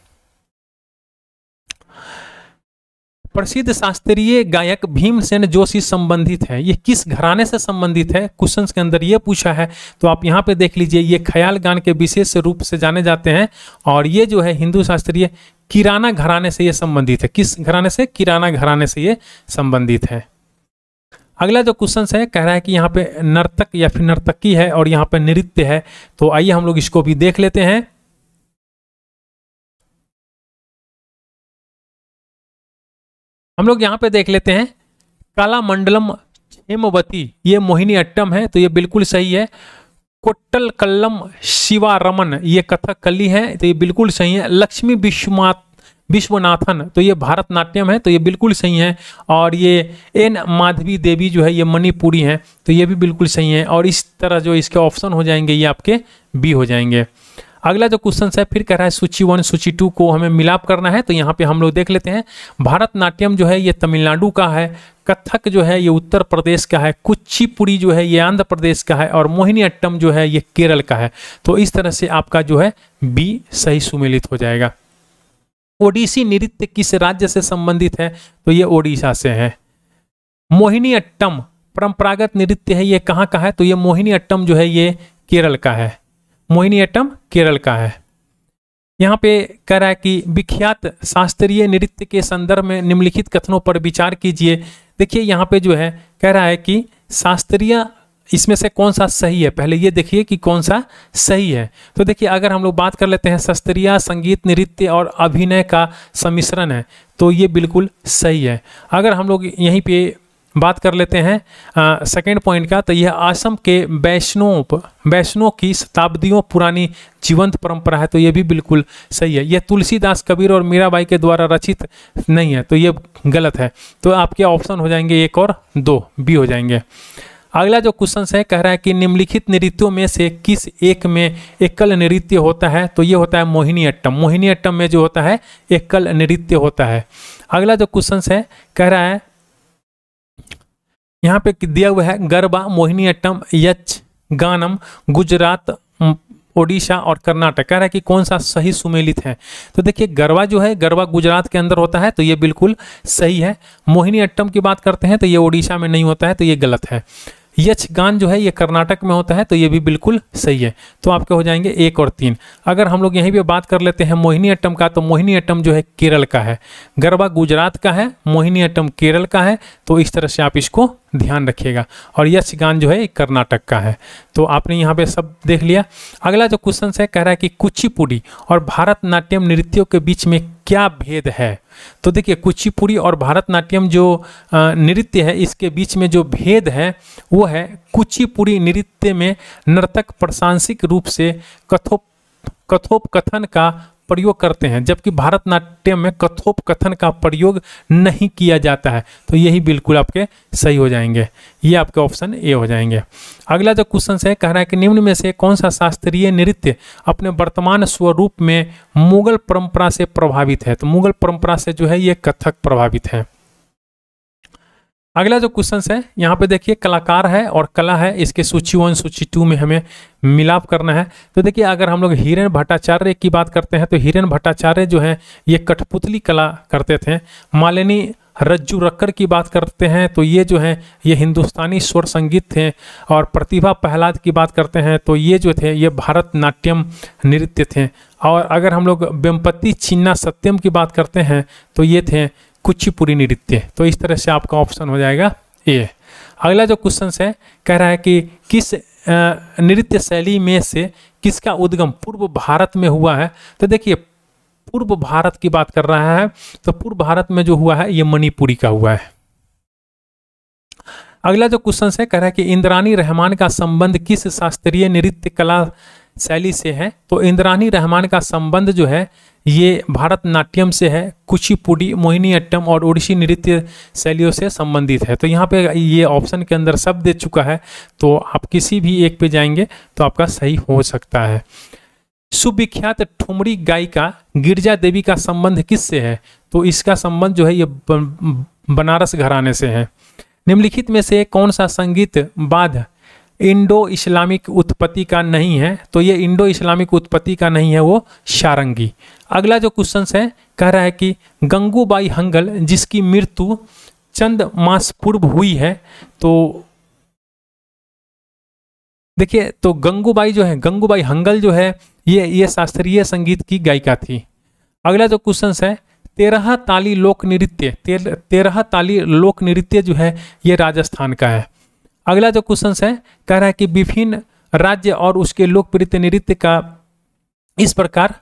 प्रसिद्ध शास्त्रीय गायक भीमसेन जोशी संबंधित है, ये किस घराने से संबंधित है? क्वेश्चंस के अंदर ये पूछा है, तो आप यहाँ पे देख लीजिए, ये ख्याल गान के विशेष रूप से जाने जाते हैं और ये जो है हिंदू शास्त्रीय किराना घराने से ये संबंधित है। किस घराने से? किराना घराने से ये संबंधित है। अगला जो क्वेश्चन है कह रहा है कि यहाँ पे नर्तक या फिर नर्तकी है और यहाँ पे नृत्य है, तो आइए हम लोग इसको भी देख लेते हैं। हम लोग यहाँ पे देख लेते हैं कलामंडलम हेमवती, ये मोहिनी अट्टम है, तो ये बिल्कुल सही है। कोट्टल कल्लम शिवारमन, ये कथकली है, तो ये बिल्कुल सही है। लक्ष्मी विश्वनाथन, तो ये भरतनाट्यम है, तो ये बिल्कुल सही है। और ये एन माधवी देवी जो है ये मणिपुरी है, तो ये भी बिल्कुल सही है। और इस तरह जो इसके ऑप्शन हो जाएंगे ये आपके बी हो जाएंगे। अगला जो क्वेश्चन है फिर कह रहा है सूची 1 सूची 2 को हमें मिलाप करना है, तो यहाँ पे हम लोग देख लेते हैं। भरतनाट्यम जो है ये तमिलनाडु का है, कथक जो है ये उत्तर प्रदेश का है, कुचिपुड़ी जो है ये आंध्र प्रदेश का है और मोहिनी अट्टम जो है ये केरल का है। तो इस तरह से आपका जो है बी सही सुमेलित हो जाएगा। ओडिसी नृत्य किस राज्य से संबंधित है? तो ये ओडिशा से है। मोहिनी अट्टम परंपरागत नृत्य है, ये कहाँ का है? तो ये मोहिनी अट्टम जो है ये केरल का है, मोहिनी अट्टम केरल का है। यहाँ पे कह रहा है कि विख्यात शास्त्रीय नृत्य के संदर्भ में निम्नलिखित कथनों पर विचार कीजिए। देखिए यहाँ पे जो है कह रहा है कि शास्त्रीय इसमें से कौन सा सही है, पहले ये देखिए कि कौन सा सही है। तो देखिए अगर हम लोग बात कर लेते हैं शास्त्रीय संगीत नृत्य और अभिनय का सम्मिश्रण है, तो ये बिल्कुल सही है। अगर हम लोग यहीं पे बात कर लेते हैं सेकेंड पॉइंट का, तो यह असम के वैष्णव की शताब्दियों पुरानी जीवंत परंपरा है, तो ये भी बिल्कुल सही है। यह तुलसीदास कबीर और मीराबाई के द्वारा रचित नहीं है, तो ये गलत है। तो आपके ऑप्शन हो जाएंगे 1 और 2, बी हो जाएंगे। अगला जो क्वेश्चन है कह रहा है कि निम्नलिखित नृत्यों में से किस एक में एकल नृत्य होता है? तो ये होता है मोहिनी अट्टम। मोहिनी अट्टम में जो होता है एकल नृत्य होता है। अगला जो क्वेश्चन है कह रहा है यहाँ पे दिया हुआ है गरबा, मोहिनी अट्टम, यक्षगानम, गुजरात, ओडिशा और कर्नाटक। कह रहा है कि कौन सा सही सुमेलित है? तो देखिए गरबा जो है गरबा गुजरात के अंदर होता है, तो ये बिल्कुल सही है। मोहिनी अट्टम की बात करते हैं तो ये ओडिशा में नहीं होता है, तो ये गलत है। यक्षगान जो है ये कर्नाटक में होता है, तो ये भी बिल्कुल सही है। तो आपके हो जाएंगे 1 और 3। अगर हम लोग यहीं पे बात कर लेते हैं मोहिनी अट्टम का, तो मोहिनी अट्टम जो है केरल का है, गरबा गुजरात का है, मोहिनी अट्टम केरल का है, तो इस तरह से आप इसको ध्यान रखिएगा। और यक्षगान जो है कर्नाटक का है। तो आपने यहाँ पे सब देख लिया। अगला जो क्वेश्चन है कह रहा है कि कुचिपुड़ी और भरतनाट्यम नृत्यों के बीच में क्या भेद है? तो देखिए कुचिपुड़ी और भरतनाट्यम जो नृत्य है इसके बीच में जो भेद है वो है कुचिपुड़ी नृत्य में नर्तक प्रासंगिक रूप से कथोपकथन का प्रयोग करते हैं, जबकि भरतनाट्यम में कथोपकथन का प्रयोग नहीं किया जाता है। तो यही बिल्कुल आपके सही हो जाएंगे, ये आपके ऑप्शन ए हो जाएंगे। अगला जो क्वेश्चन है कह रहा है कि निम्न में से कौन सा शास्त्रीय नृत्य अपने वर्तमान स्वरूप में मुगल परंपरा से प्रभावित है? तो मुगल परंपरा से जो है ये कथक प्रभावित है। अगला जो क्वेश्चन है यहाँ पे देखिए कलाकार है और कला है, इसके सूची 1 सूची 2 में हमें मिलाप करना है। तो देखिए अगर हम लोग हीरेन भट्टाचार्य की बात करते हैं तो हीरेन भट्टाचार्य जो है ये कठपुतली कला करते थे। मालिनी रज्जू रक्कर की बात करते हैं तो ये जो है ये हिंदुस्तानी स्वर संगीत थे। और प्रतिभा प्रहलाद की बात करते हैं तो ये जो थे ये भारतनाट्यम नृत्य थे। और अगर हम लोग वेम्पति चिन्ना सत्यम की बात करते हैं तो ये थे कुचिपुड़ी नृत्य। तो इस तरह से आपका ऑप्शन हो जाएगा ए। अगला जो क्वेश्चन है कह रहा है कि किस नृत्य शैली में से किसका उद्गम पूर्व भारत में हुआ है। तो देखिए पूर्व भारत की बात कर रहा है तो पूर्व भारत में जो हुआ है ये मणिपुरी का हुआ है। अगला जो क्वेश्चन है कह रहा है कि इंद्रानी रहमान का संबंध किस शास्त्रीय नृत्य कला शैली से है। तो इंद्रानी रहमान का संबंध जो है ये भारतनाट्यम से है, कुचिपुड़ी, मोहिनीअट्टम और ओडिसी नृत्य शैलियों से संबंधित है। तो यहाँ पे ये ऑप्शन के अंदर सब दे चुका है तो आप किसी भी एक पे जाएंगे तो आपका सही हो सकता है। सुविख्यात ठुमरी गायिका गिरजा देवी का संबंध किससे है। तो इसका संबंध जो है ये बनारस घराने से है। निम्नलिखित में से कौन सा संगीत वाद्य इंडो इस्लामिक उत्पत्ति का नहीं है। तो ये इंडो इस्लामिक उत्पत्ति का नहीं है, वो सारंगी। अगला जो क्वेश्चन है कह रहा है कि गंगूबाई हंगल जिसकी मृत्यु चंद मास पूर्व हुई है। तो देखिए तो गंगूबाई जो है, गंगूबाई हंगल जो है ये शास्त्रीय संगीत की गायिका थी। अगला जो क्वेश्चन है 13 ताली लोक नृत्य, 13 ताली लोक नृत्य जो है ये राजस्थान का है। अगला जो क्वेश्चन है कह रहा है कि विभिन्न राज्य और उसके लोकप्रिय नृत्य का इस प्रकार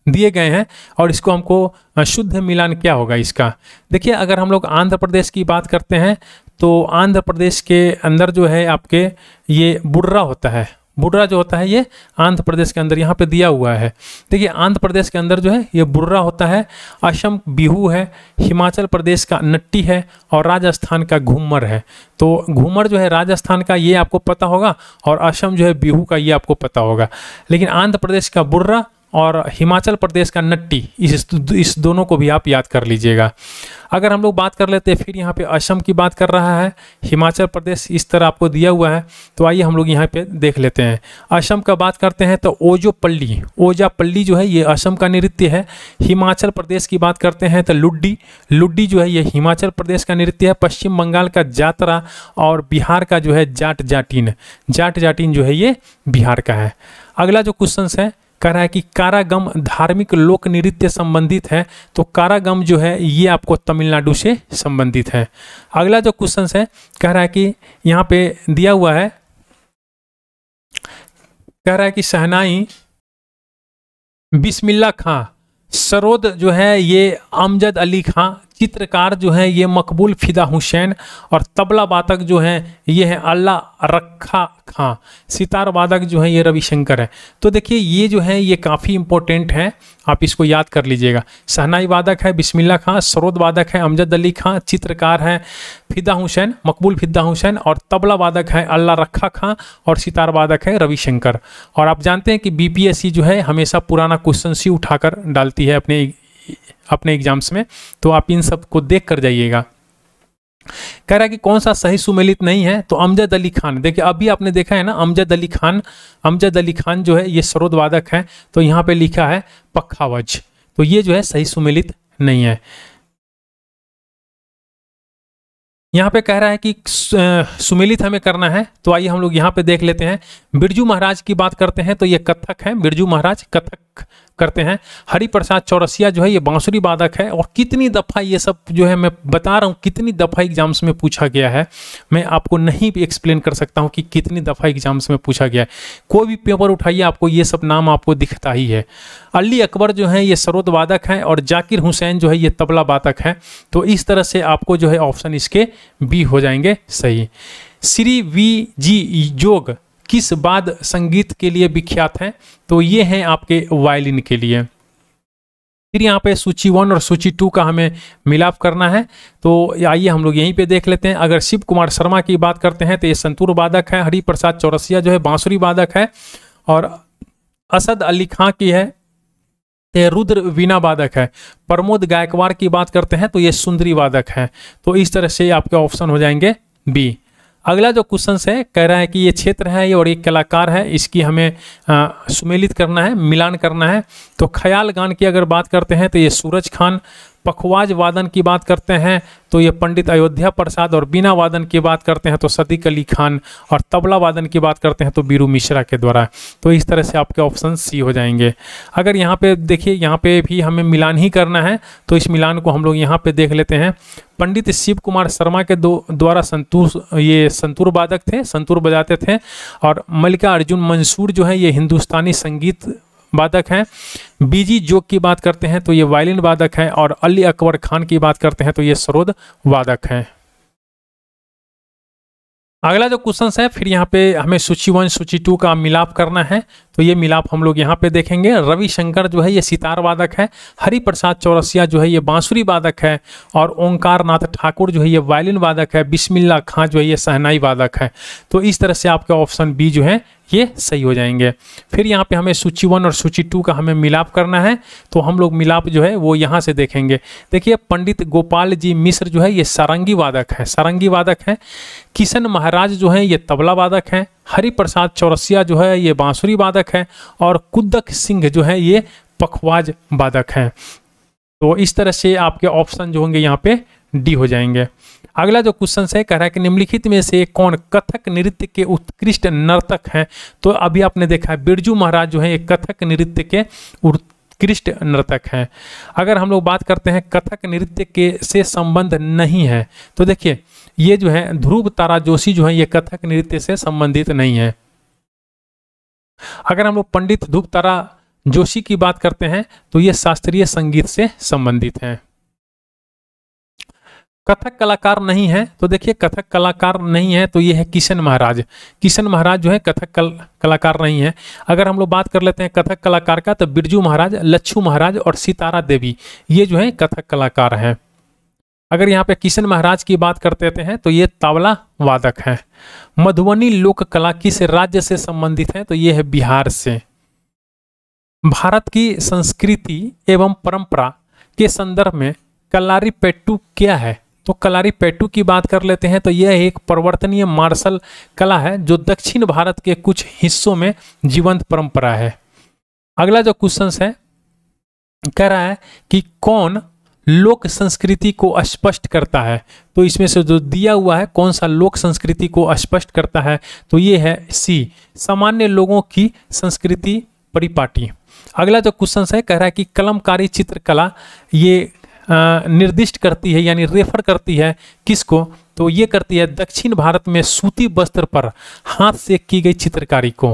दिए गए हैं और इसको हमको शुद्ध मिलान क्या होगा इसका। देखिए अगर हम लोग आंध्र प्रदेश की बात करते हैं तो आंध्र प्रदेश के अंदर जो है आपके ये बुर्रा होता है। बुर्रा जो होता है ये आंध्र प्रदेश के अंदर यहाँ पे दिया हुआ है। देखिए आंध्र प्रदेश के अंदर जो है ये बुर्रा होता है, असम बिहू है, हिमाचल प्रदेश का नट्टी है और राजस्थान का घूमर है। तो घूमर जो है राजस्थान का ये आपको पता होगा और असम जो है बिहू का ये आपको पता होगा। लेकिन आंध्र प्रदेश का बुर्रा और हिमाचल प्रदेश का नट्टी, इस दोनों को भी आप याद कर लीजिएगा। अगर हम लोग बात कर लेते हैं फिर यहाँ पे असम की बात कर रहा है, हिमाचल प्रदेश इस तरह आपको दिया हुआ है। तो आइए हम लोग यहाँ पे देख लेते हैं। असम का बात करते हैं तो ओजोपल्ली, ओजापल्ली जो है ये असम का नृत्य है। हिमाचल प्रदेश की बात करते हैं तो लुड्डी, लुड्डी जो है ये हिमाचल प्रदेश का नृत्य है। पश्चिम बंगाल का जातरा और बिहार का जो है जाट जाटिन, जाट जाटिन जो है ये बिहार का है। अगला जो क्वेश्चन है कह रहा है कि कारागम धार्मिक लोक नृत्य संबंधित है। तो कारागम जो है ये आपको तमिलनाडु से संबंधित है। अगला जो क्वेश्चन है कह रहा है कि यहाँ पे दिया हुआ है, कह रहा है कि शहनाई बिस्मिल्लाह खां, सरोद जो है ये अमजद अली खां, चित्रकार जो है ये मकबूल फिदा हुसैन और तबला वादक जो है ये है अल्लाह रखा खां, सितार वादक जो है ये रविशंकर है। तो देखिए ये जो है ये काफ़ी इंपॉर्टेंट है, आप इसको याद कर लीजिएगा। शहनाई वादक है बिस्मिल्लाह खां, सरोद वादक है अमजद अली खां, चित्रकार है फिदा हुसैन, मकबूल फिदा हुसैन और तबला वादक है अल्लाह रखा खां और सितार वादक है रविशंकर। और आप जानते हैं कि बीपीएससी जो है हमेशा पुराना क्वेश्चन सी उठाकर डालती है अपने एग्जाम्स में, तो आप इन सब को देख कर जाइएगा। कह रहा है कि कौन सा सही सुमेलित नहीं है। तो अमजद अली खान, देखिए अभी आपने देखा है ना अमजद अली खान, अमजद अली खान जो है ये सरोद वादक है। तो यहाँ पे लिखा है पखावज, तो ये जो है सही सुमेलित नहीं है। यहाँ पे कह रहा है कि सुमेलित हमें करना है। तो आइए हम लोग यहाँ पे देख लेते हैं। बिरजू महाराज की बात करते हैं तो ये कथक है, बिरजू महाराज कथक करते हैं। हरिप्रसाद चौरसिया जो है ये बांसुरी वादक है। और कितनी दफ़ा ये सब जो है मैं बता रहा हूँ, कितनी दफ़ा एग्जाम्स में पूछा गया है, मैं आपको नहीं भी एक्सप्लेन कर सकता हूँ कि कितनी दफ़ा एग्जाम्स में पूछा गया है। कोई भी पेपर उठाइए आपको ये सब नाम आपको दिखता ही है। अली अकबर जो है ये सरोद वादक है और जाकिर हुसैन जो है ये तबला वादक है। तो इस तरह से आपको जो है ऑप्शन इसके बी हो जाएंगे सही। श्री वी जी जोग किस वाद्य संगीत के लिए विख्यात हैं। तो ये हैं आपके वायलिन के लिए। फिर यहाँ पे सूची 1 और सूची 2 का हमें मिलाप करना है। तो आइए हम लोग यहीं पे देख लेते हैं। अगर शिव कुमार शर्मा की बात करते हैं तो ये संतूर वादक है। हरिप्रसाद चौरसिया जो है बांसुरी वादक है। और असद अली खां की है ये रुद्र वीणा वादक है। प्रमोद गायकवाड़ की बात करते हैं तो ये सुंदरी वादक है। तो इस तरह से आपके ऑप्शन हो जाएंगे बी। अगला जो क्वेश्चन है कह रहा है कि ये क्षेत्र है और एक कलाकार है, इसकी हमें सुमेलित करना है, मिलान करना है। तो ख्याल गान की अगर बात करते हैं तो ये सूरज खान, पखवाज वादन की बात करते हैं तो ये पंडित अयोध्या प्रसाद, और बीना वादन की बात करते हैं तो सदीक अली खान, और तबला वादन की बात करते हैं तो बीरू मिश्रा के द्वारा। तो इस तरह से आपके ऑप्शन सी हो जाएंगे। अगर यहाँ पे देखिए, यहाँ पे भी हमें मिलान ही करना है, तो इस मिलान को हम लोग यहाँ पे देख लेते हैं। पंडित शिव कुमार शर्मा के द्वारा संतूर वादक थे, संतूर बजाते थे, और मल्लिका अर्जुन मंसूर जो है ये हिंदुस्तानी संगीत वादक हैं। बीजी जोग की बात करते हैं तो ये वायलिन वादक हैं, और अली अकबर खान की बात करते हैं तो ये सरोद वादक हैं। अगला जो क्वेश्चन है, फिर यहाँ पे हमें सूची 1 सूची 2 का मिलाप करना है, तो ये मिलाप हम लोग यहाँ पे देखेंगे। रविशंकर जो है ये सितार वादक है, हरिप्रसाद चौरसिया जो है ये बांसुरी वादक है, और ओंकार नाथ ठाकुर जो है ये वायलिन वादक है, बिस्मिल्लाह खां जो है ये शहनाई वादक है। तो इस तरह से आपके ऑप्शन बी जो है ये सही हो जाएंगे। फिर यहाँ पे हमें सूची 1 और सूची 2 का हमें मिलाप करना है, तो हम लोग मिलाप जो है वो यहाँ से देखेंगे। देखिए, पंडित गोपाल जी मिश्र जो है ये सारंगी वादक है, सारंगी वादक है। किशन महाराज जो है ये तबला वादक हैं। हरिप्रसाद चौरसिया जो है ये बांसुरी वादक है, और कुद्दक सिंह जो है ये पखवाज वादक हैं। तो इस तरह से आपके ऑप्शन जो होंगे यहाँ पे डी हो जाएंगे। अगला जो क्वेश्चन है, कह रहा है कि निम्नलिखित में से कौन कथक नृत्य के उत्कृष्ट नर्तक हैं। तो अभी आपने देखा है बिरजू महाराज जो है ये कथक नृत्य के उत्कृष्ट नर्तक हैं। अगर हम लोग बात करते हैं कथक नृत्य के से संबंध नहीं है, तो देखिए ये जो है ध्रुव तारा जोशी जो है ये कथक नृत्य से संबंधित नहीं है। अगर हम लोग पंडित ध्रुव तारा जोशी की बात करते हैं तो ये शास्त्रीय संगीत से संबंधित हैं। कथक कलाकार नहीं है, तो देखिए कथक कलाकार नहीं है तो ये है किशन महाराज। किशन महाराज जो है कथक कलाकार नहीं है। अगर हम लोग बात कर लेते हैं कथक कलाकार का, तो बिरजू महाराज, लच्छू महाराज और सितारा देवी ये जो है कथक कलाकार हैं। अगर यहाँ पे किशन महाराज की बात करते हैं तो ये तबला वादक हैं। मधुबनी लोक कला किस राज्य से संबंधित है, तो ये है बिहार से। भारत की संस्कृति एवं परंपरा के संदर्भ में कलारीपेट्टू क्या है, तो कलारीपेट्टू की बात कर लेते हैं तो यह एक परिवर्तनीय मार्शल कला है जो दक्षिण भारत के कुछ हिस्सों में जीवंत परंपरा है। अगला जो क्वेश्चन है, कह रहा है कि कौन लोक संस्कृति को स्पष्ट करता है, तो इसमें से जो दिया हुआ है कौन सा लोक संस्कृति को स्पष्ट करता है, तो ये है सी, सामान्य लोगों की संस्कृति परिपाटी। अगला जो क्वेश्चन है, कह रहा है कि कलमकारी चित्रकला ये निर्दिष्ट करती है यानी रेफर करती है किसको, तो ये करती है दक्षिण भारत में सूती वस्त्र पर हाथ से की गई चित्रकारी को।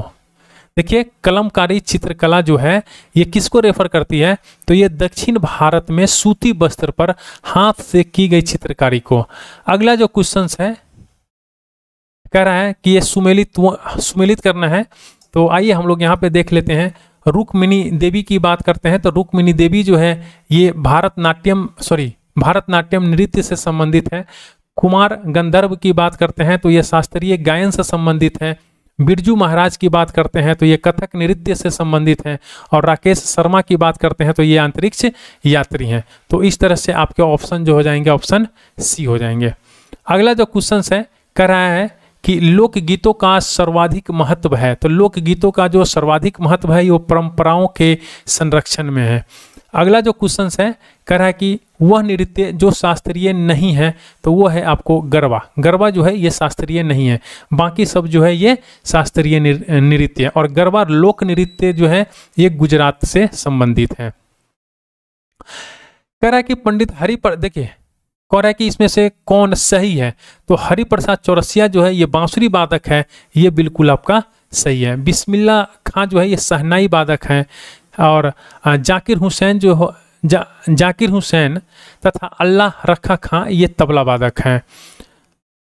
देखिए कलमकारी चित्रकला जो है ये किसको रेफर करती है, तो ये दक्षिण भारत में सूती वस्त्र पर हाथ से की गई चित्रकारी को। अगला जो क्वेश्चन है, कह रहा है कि ये सुमेलित करना है, तो आइए हम लोग यहाँ पे देख लेते हैं। रुक्मिणी देवी की बात करते हैं तो रुक्मिणी देवी जो है ये भारतनाट्यम नृत्य से संबंधित है। कुमार गंधर्व की बात करते हैं तो ये शास्त्रीय गायन से संबंधित है। बिरजू महाराज की बात करते हैं तो ये कथक नृत्य से संबंधित है, और राकेश शर्मा की बात करते हैं तो ये अंतरिक्ष यात्री हैं। तो इस तरह से आपके ऑप्शन जो हो जाएंगे ऑप्शन सी हो जाएंगे। अगला जो क्वेश्चन है, कह रहा है कि लोकगीतों का सर्वाधिक महत्व है, तो लोकगीतों का जो सर्वाधिक महत्व है वो परंपराओं के संरक्षण में है। अगला जो क्वेश्चन है, कह रहा है कि वह नृत्य जो शास्त्रीय नहीं है, तो वो है आपको गरबा। गरबा जो है ये शास्त्रीय नहीं है, बाकी सब जो है ये शास्त्रीय नृत्य, और गरबा लोक नृत्य जो है ये गुजरात से संबंधित है। कह रहा है कि पंडित देखिए कह रहा है कि इसमें से कौन सही है, तो हरिप्रसाद चौरसिया जो है ये बांसुरी वादक है, ये बिल्कुल आपका सही है। बिस्मिल्लाह खां जो है ये शहनाई वादक हैं, और जाकिर हुसैन तथा अल्लाह रखा खां ये तबला वादक हैं।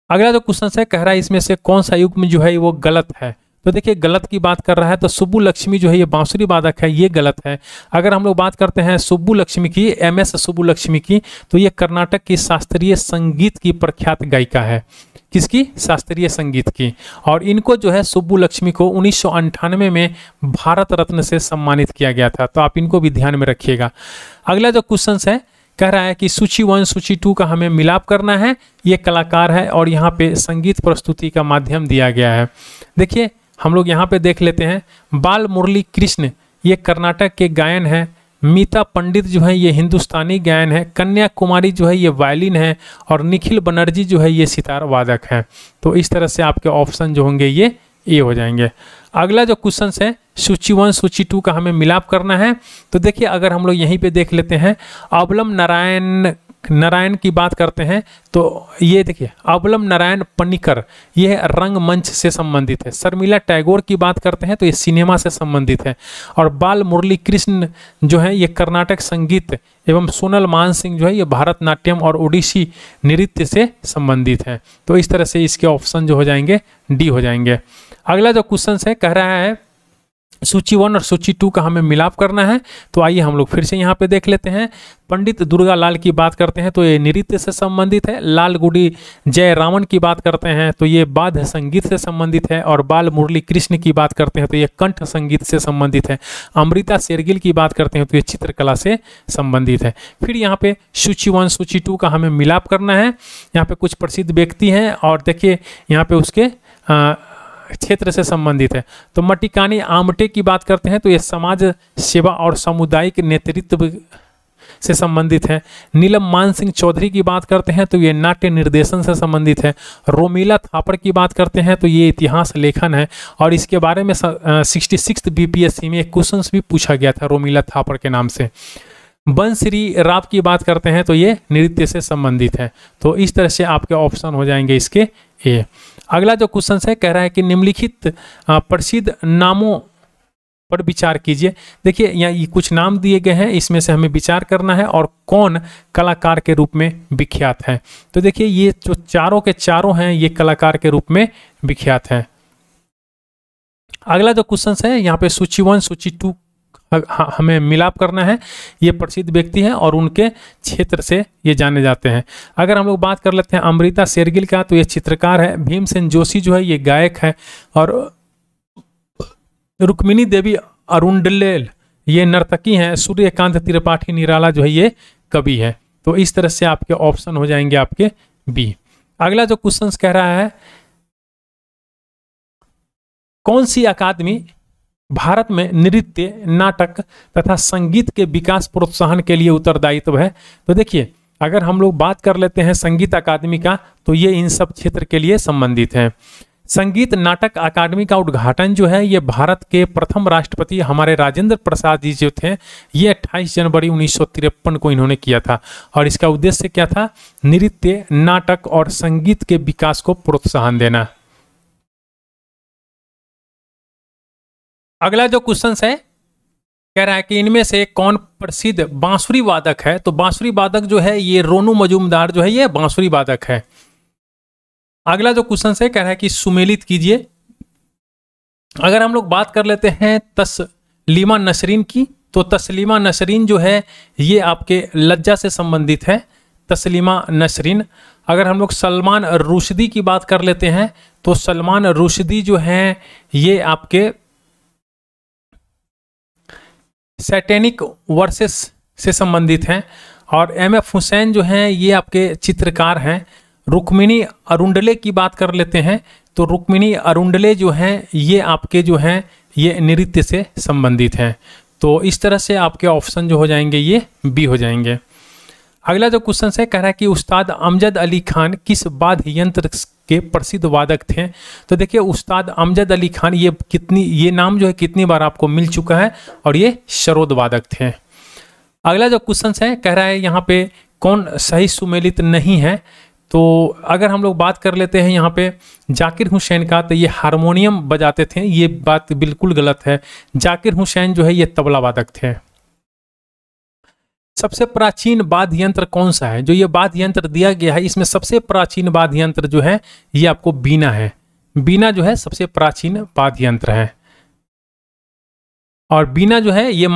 अगला जो क्वेश्चन है, कह रहा है इसमें से कौन सा युग्म जो है वो गलत है, तो देखिए गलत की बात कर रहा है तो सुब्बू लक्ष्मी जो है ये बांसुरी वादक है, ये गलत है। अगर हम लोग बात करते हैं सुब्बू लक्ष्मी की, MS सुब्बू लक्ष्मी की, तो ये कर्नाटक की शास्त्रीय संगीत की प्रख्यात गायिका है। किसकी? शास्त्रीय संगीत की। और इनको जो है सुब्बू लक्ष्मी को 1998 में भारत रत्न से सम्मानित किया गया था, तो आप इनको भी ध्यान में रखिएगा। अगला जो क्वेश्चन है, कह रहा है कि सूची 1 सूची 2 का हमें मिलाप करना है। ये कलाकार है और यहाँ पे संगीत प्रस्तुति का माध्यम दिया गया है। देखिए हम लोग यहाँ पे देख लेते हैं, बाल मुरली कृष्ण ये कर्नाटक के गायन हैं। मीता पंडित जो है ये हिंदुस्तानी गायन है, कन्या कुमारी जो है ये वायलिन है, और निखिल बनर्जी जो है ये सितार वादक है। तो इस तरह से आपके ऑप्शन जो होंगे ये हो जाएंगे। अगला जो क्वेश्चन है सूची 1 सूची 2 का हमें मिलाप करना है। तो देखिए अगर हम लोग यहीं पे देख लेते हैं, अबलम नारायण की बात करते हैं तो ये देखिए अबलम नारायण पनिकर ये रंगमंच से संबंधित है। शर्मिला टैगोर की बात करते हैं तो ये सिनेमा से संबंधित है। और बाल मुरली कृष्ण जो है ये कर्नाटक संगीत एवं सोनल मान सिंह जो है ये भारतनाट्यम और ओडिसी नृत्य से संबंधित है। तो इस तरह से इसके ऑप्शन जो हो जाएंगे डी हो जाएंगे। अगला जो क्वेश्चन है कह रहा है सूची 1 और सूची 2 का हमें मिलाप करना है। तो आइए हम लोग फिर से यहाँ पे देख लेते हैं। पंडित दुर्गा लाल की बात करते हैं तो ये नृत्य से संबंधित है। लाल गुडी जयरामन की बात करते हैं तो ये वाद्य संगीत से संबंधित है। और बाल मुरली कृष्ण की बात करते हैं तो ये कंठ संगीत से संबंधित है। अमृता शेरगिल की बात करते हैं तो ये चित्रकला से संबंधित है। फिर यहाँ पे सूची 1 सूची 2 का हमें मिलाप करना है। यहाँ पे कुछ प्रसिद्ध व्यक्ति हैं और देखिए यहाँ पे उसके क्षेत्र से संबंधित है। तो मटिकानी आमटे की बात करते हैं तो ये समाज सेवा और सामुदायिक नेतृत्व से संबंधित है। नीलम मान सिंह चौधरी की बात करते हैं तो ये नाट्य निर्देशन से संबंधित है। रोमिला थापर की बात करते हैं तो ये इतिहास लेखन है। और इसके बारे में 66 बीपीएससी में एक क्वेश्चन भी पूछा गया था रोमिला थापर के नाम से। बंसरी राव की बात करते हैं तो ये नृत्य से संबंधित है। तो इस तरह से आपके ऑप्शन हो जाएंगे इसके ए। अगला जो क्वेश्चन है कह रहा है कि निम्नलिखित प्रसिद्ध नामों पर विचार कीजिए। देखिए यहाँ ये कुछ नाम दिए गए हैं, इसमें से हमें विचार करना है और कौन कलाकार के रूप में विख्यात है। तो देखिए ये जो चारों के चारों हैं ये कलाकार के रूप में विख्यात हैं। अगला जो क्वेश्चन है यहाँ पे सूची 1 सूची 2 हमें मिलाप करना है। ये प्रसिद्ध व्यक्ति हैं और उनके क्षेत्र से ये जाने जाते हैं। अगर हम लोग बात कर लेते हैं अमृता शेरगिल का तो ये चित्रकार है। भीमसेन जोशी जो है ये गायक है। और रुक्मिणी देवी अरुंडलेल ये नर्तकी हैं। सूर्यकांत त्रिपाठी निराला जो है ये कवि है। तो इस तरह से आपके ऑप्शन हो जाएंगे आपके बी। अगला जो क्वेश्चन कह रहा है कौन सी अकादमी भारत में नृत्य नाटक तथा संगीत के विकास प्रोत्साहन के लिए उत्तरदायित्व है। तो देखिए अगर हम लोग बात कर लेते हैं संगीत अकादमी का तो ये इन सब क्षेत्र के लिए संबंधित है। संगीत नाटक अकादमी का उद्घाटन जो है ये भारत के प्रथम राष्ट्रपति हमारे राजेंद्र प्रसाद जी जो थे ये 28 जनवरी 1953 को इन्होंने किया था। और इसका उद्देश्य क्या था? नृत्य नाटक और संगीत के विकास को प्रोत्साहन देना। अगला जो क्वेश्चन है कह रहा है कि इनमें से कौन प्रसिद्ध बांसुरी वादक है। तो बांसुरी वादक जो है ये रोनू मजूमदार जो है ये बांसुरी वादक है। अगला जो क्वेश्चन है कह रहा है कि सुमेलित कीजिए। अगर हम लोग बात कर लेते हैं तस्लीमा नसरीन की तो तस्लीमा नसरीन जो है ये आपके लज्जा से संबंधित है। तस्लीमा नसरीन। अगर हम लोग सलमान रुश्दी की बात कर लेते हैं तो सलमान रुश्दी जो है ये आपके सैटेनिक वर्सेस से संबंधित हैं। और एम.एफ. हुसैन जो हैं ये आपके चित्रकार हैं। रुक्मिणी अरुंडले की बात कर लेते हैं तो रुक्मिणी अरुंडले जो हैं ये आपके जो हैं ये नृत्य से संबंधित हैं। तो इस तरह से आपके ऑप्शन जो हो जाएंगे ये बी हो जाएंगे। अगला जो क्वेश्चन है कह रहा है कि उस्ताद अमजद अली खान किस वाद्य यंत्र के प्रसिद्ध वादक थे। तो देखिए उस्ताद अमजद अली खान ये नाम जो है कितनी बार आपको मिल चुका है और ये सरोद वादक थे। अगला जो क्वेश्चन है कह रहा है यहाँ पे कौन सही सुमेलित नहीं है। तो अगर हम लोग बात कर लेते हैं यहाँ पे जाकिर हुसैन का तो ये हारमोनियम बजाते थे, ये बात बिल्कुल गलत है। जाकिर हुसैन जो है ये तबला वादक थे। सबसे प्राचीन वाद्य यंत्र कौन सा है? जो ये वाद्य यंत्र दिया गया है इसमें सबसे प्राचीन वाद्य यंत्र जो है ये आपको बीना है। बीना जो है सबसे प्राचीन वाद्य यंत्र है। और बीना जो है ये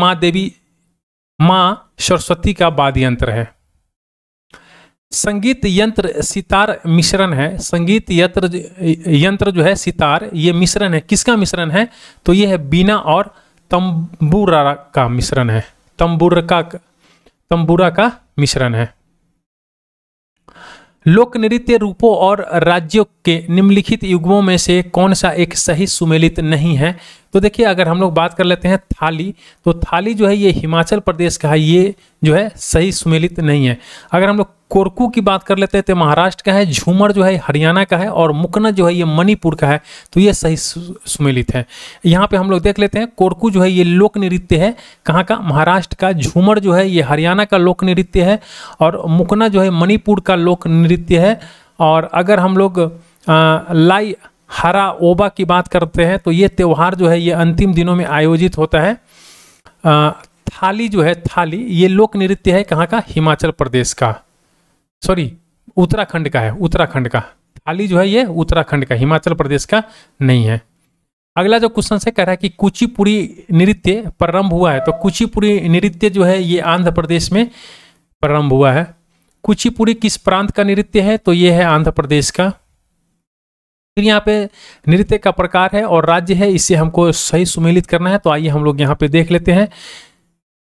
माँ सरस्वती का वाद्य यंत्र है। संगीत यंत्र सितार मिश्रण है। संगीत यंत्र जो है सितार ये मिश्रण है। किसका मिश्रण है? तो ये है बीना और तंबूरा का मिश्रण है। तंबूरा का मिश्रण है। लोक नृत्य रूपों और राज्यों के निम्नलिखित युग्मों में से कौन सा एक सही सुमेलित नहीं है? तो देखिए, अगर हम लोग बात कर लेते हैं थाली, तो थाली जो है ये हिमाचल प्रदेश का है, ये जो है सही सुमेलित नहीं है। अगर हम लोग कोरकू की बात कर लेते हैं तो महाराष्ट्र का है, झूमर जो है हरियाणा का है, और मुकना जो है ये मणिपुर का है, तो ये सही सुमेलित है। यहाँ पे हम लोग देख लेते हैं, कोरकू जो है ये लोक नृत्य है, कहाँ का? महाराष्ट्र का। झूमर जो है ये हरियाणा का लोक नृत्य है, और मुकना जो है मणिपुर का लोक नृत्य है। और अगर हम लोग लाई हरा ओबा की बात करते हैं तो ये त्यौहार जो है ये अंतिम दिनों में आयोजित होता है। थाली जो है, थाली ये लोक नृत्य है, कहाँ का? हिमाचल प्रदेश का, सॉरी उत्तराखंड का है, उत्तराखंड का। थाली जो है ये उत्तराखंड का, हिमाचल प्रदेश का नहीं है। अगला जो क्वेश्चन से कह रहा है कि कुचिपुड़ी नृत्य प्रारंभ हुआ है, तो कुचिपुड़ी नृत्य जो है ये आंध्र प्रदेश में प्रारंभ हुआ है। कुचिपुड़ी किस प्रांत का नृत्य है? तो ये है आंध्र प्रदेश का। फिर यहाँ पे नृत्य का प्रकार है और राज्य है, इसे हमको सही सुमेलित करना है। तो आइए हम लोग यहाँ पे देख लेते हैं।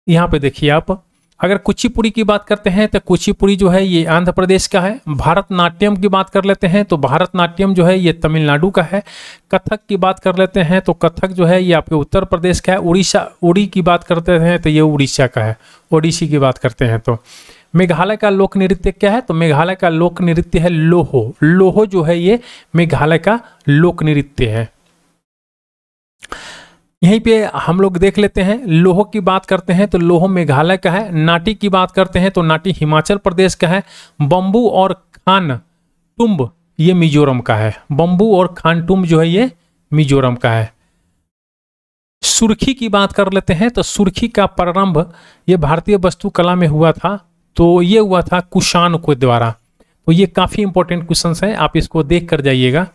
यहाँ पे देखिए आप, अगर कुचिपुड़ी की बात करते हैं तो कुचिपुड़ी जो है ये आंध्र प्रदेश का है। भारतनाट्यम की बात कर लेते हैं तो भारतनाट्यम जो है ये तमिलनाडु का है। कथक की बात कर लेते हैं तो कथक जो है ये आपके उत्तर प्रदेश का है। उड़ी की बात करते हैं तो ये उड़ीसा का है। ओडिसी की बात करते हैं तो मेघालय का लोक नृत्य क्या है? तो मेघालय का लोक नृत्य है लोहो। लोहो जो है ये मेघालय का लोक नृत्य है। यहीं पे हम लोग देख लेते हैं, लोहो की बात करते हैं तो लोहो मेघालय का है। नाटी की बात करते हैं तो नाटी हिमाचल प्रदेश का है। बम्बू और खानटुम्ब ये मिजोरम का है। बम्बू और खानटुम्ब जो है ये मिजोरम का है। सुर्खी की बात कर लेते हैं तो सुर्खी का प्रारंभ ये भारतीय वास्तुकला में हुआ था, तो ये हुआ था कुषाण के द्वारा। तो ये काफ़ी इंपॉर्टेंट क्वेश्चन है, आप इसको देख कर जाइएगा।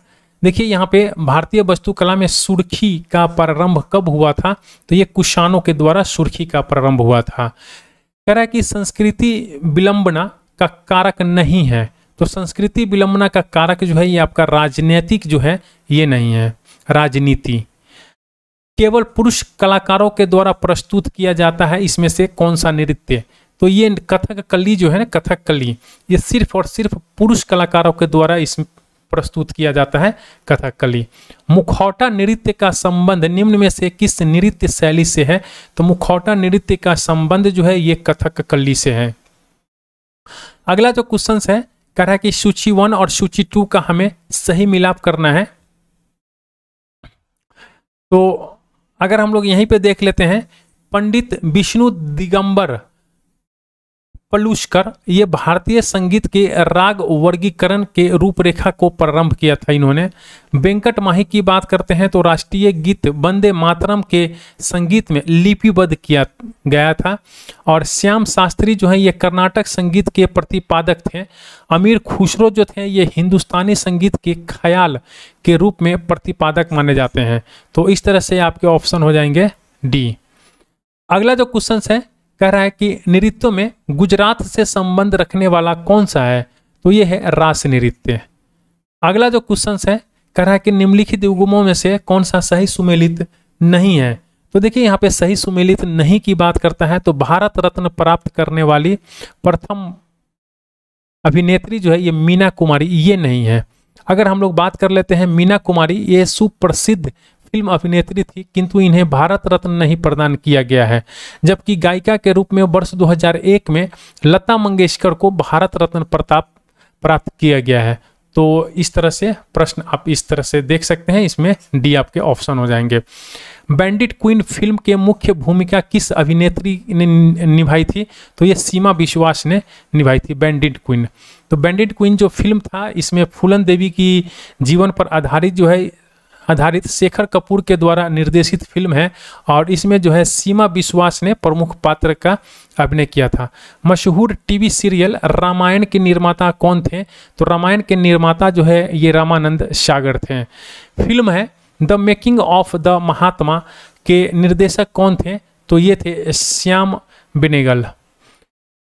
देखिए यहाँ पे भारतीय वास्तुकला में सुर्खी का प्रारंभ कब हुआ था? तो ये कुषाणों के द्वारा सुर्खी का प्रारंभ हुआ था। कह रहा है कि संस्कृति विलंबना का कारक नहीं है, तो संस्कृति विलंबना का कारक जो है ये आपका राजनीतिक जो है ये नहीं है, राजनीति। केवल पुरुष कलाकारों के द्वारा प्रस्तुत किया जाता है, इसमें से कौन सा नृत्य? तो ये कथकली जो है ना, कथकली ये सिर्फ और सिर्फ पुरुष कलाकारों के द्वारा इसमें प्रस्तुत किया जाता है, कथकली। मुखौटा नृत्य का संबंध निम्न में से किस नृत्य शैली से है? तो मुखौटा नृत्य का संबंध जो है ये कथकली से है। अगला जो क्वेश्चन है कह रहा है कि सूची 1 और सूची 2 का हमें सही मिलाप करना है। तो अगर हम लोग यहीं पे देख लेते हैं, पंडित विष्णु दिगंबर पलुस्कर ये भारतीय संगीत के राग वर्गीकरण के रूपरेखा को प्रारंभ किया था इन्होंने। वेंकट माही की बात करते हैं तो राष्ट्रीय गीत वंदे मातरम के संगीत में लिपिबद्ध किया गया था। और श्याम शास्त्री जो है ये कर्नाटक संगीत के प्रतिपादक थे। अमीर खुसरो जो थे ये हिंदुस्तानी संगीत के ख्याल के रूप में प्रतिपादक माने जाते हैं। तो इस तरह से आपके ऑप्शन हो जाएंगे डी। अगला जो क्वेश्चन है कह रहा है कि नृत्यों में गुजरात से संबंध रखने वाला कौन सा है? तो ये है रास नृत्य। अगला जो क्वेश्चन है कह रहा है कि निम्नलिखित युग्मों में से कौन सा सही सुमेलित नहीं है? तो देखिए यहाँ पे सही सुमेलित नहीं की बात करता है तो भारत रत्न प्राप्त करने वाली प्रथम अभिनेत्री जो है ये मीना कुमारी, ये नहीं है। अगर हम लोग बात कर लेते हैं मीना कुमारी, ये सुप्रसिद्ध फिल्म अभिनेत्री थी, किंतु इन्हें भारत रत्न नहीं प्रदान किया गया है। जबकि गायिका के रूप में वर्ष 2001 में लता मंगेशकर को भारत रत्न प्राप्त किया गया है। तो इस तरह से प्रश्न आप इस तरह से देख सकते हैं, इसमें डी आपके ऑप्शन हो जाएंगे। बैंडिट क्वीन फिल्म के मुख्य भूमिका किस अभिनेत्री ने निभाई थी? तो ये सीमा विश्वास ने निभाई थी बैंडिट क्वीन। तो बैंडिट क्वीन जो फिल्म था इसमें फूलन देवी की जीवन पर आधारित शेखर कपूर के द्वारा निर्देशित फिल्म है और इसमें जो है सीमा विश्वास ने प्रमुख पात्र का अभिनय किया था। मशहूर टीवी सीरियल रामायण के निर्माता कौन थे? तो रामायण के निर्माता जो है ये रामानंद सागर थे। फिल्म है द मेकिंग ऑफ द महात्मा के निर्देशक कौन थे? तो ये थे श्याम बेनेगल।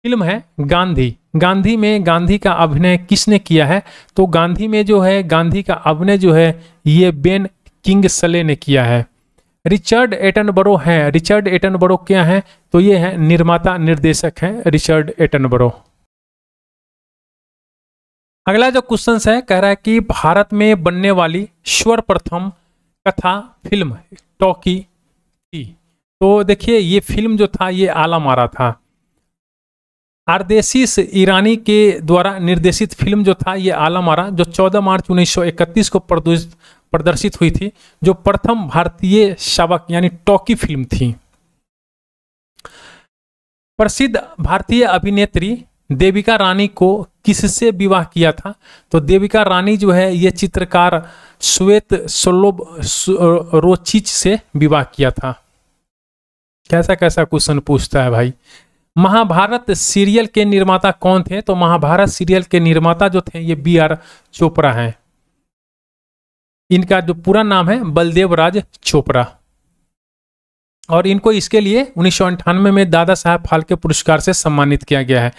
फिल्म है गांधी। गांधी में गांधी का अभिनय किसने किया है? तो गांधी में जो है गांधी का अभिनय जो है ये बेन किंगसले ने किया है। रिचर्ड एटनबरो हैं। रिचर्ड एटनबरो क्या है? तो ये है निर्माता निर्देशक हैं रिचर्ड एटनबरो। अगला जो क्वेश्चन है कह रहा है कि भारत में बनने वाली सर्वप्रथम कथा फिल्म टॉकी थी। तो देखिए ये फिल्म जो था ये आला मारा था। आरदेशीस ईरानी के द्वारा निर्देशित फिल्म जो था ये आला मारा, जो 14 मार्च 1931 को प्रदर्शित हुई थी, जो प्रथम भारतीय शावक यानी टॉकी फिल्म थी। प्रसिद्ध भारतीय अभिनेत्री देविका रानी को किससे विवाह किया था? तो देविका रानी जो है ये चित्रकार श्वेत सोलोबरोचिच से विवाह किया था। कैसा कैसा क्वेश्चन पूछता है भाई। महाभारत सीरियल के निर्माता कौन थे? तो महाभारत सीरियल के निर्माता जो थे ये BR चोपड़ा हैं। इनका जो पूरा नाम है बलदेव राज चोपड़ा, और इनको इसके लिए 1998 में दादा साहब फाल्के पुरस्कार से सम्मानित किया गया है।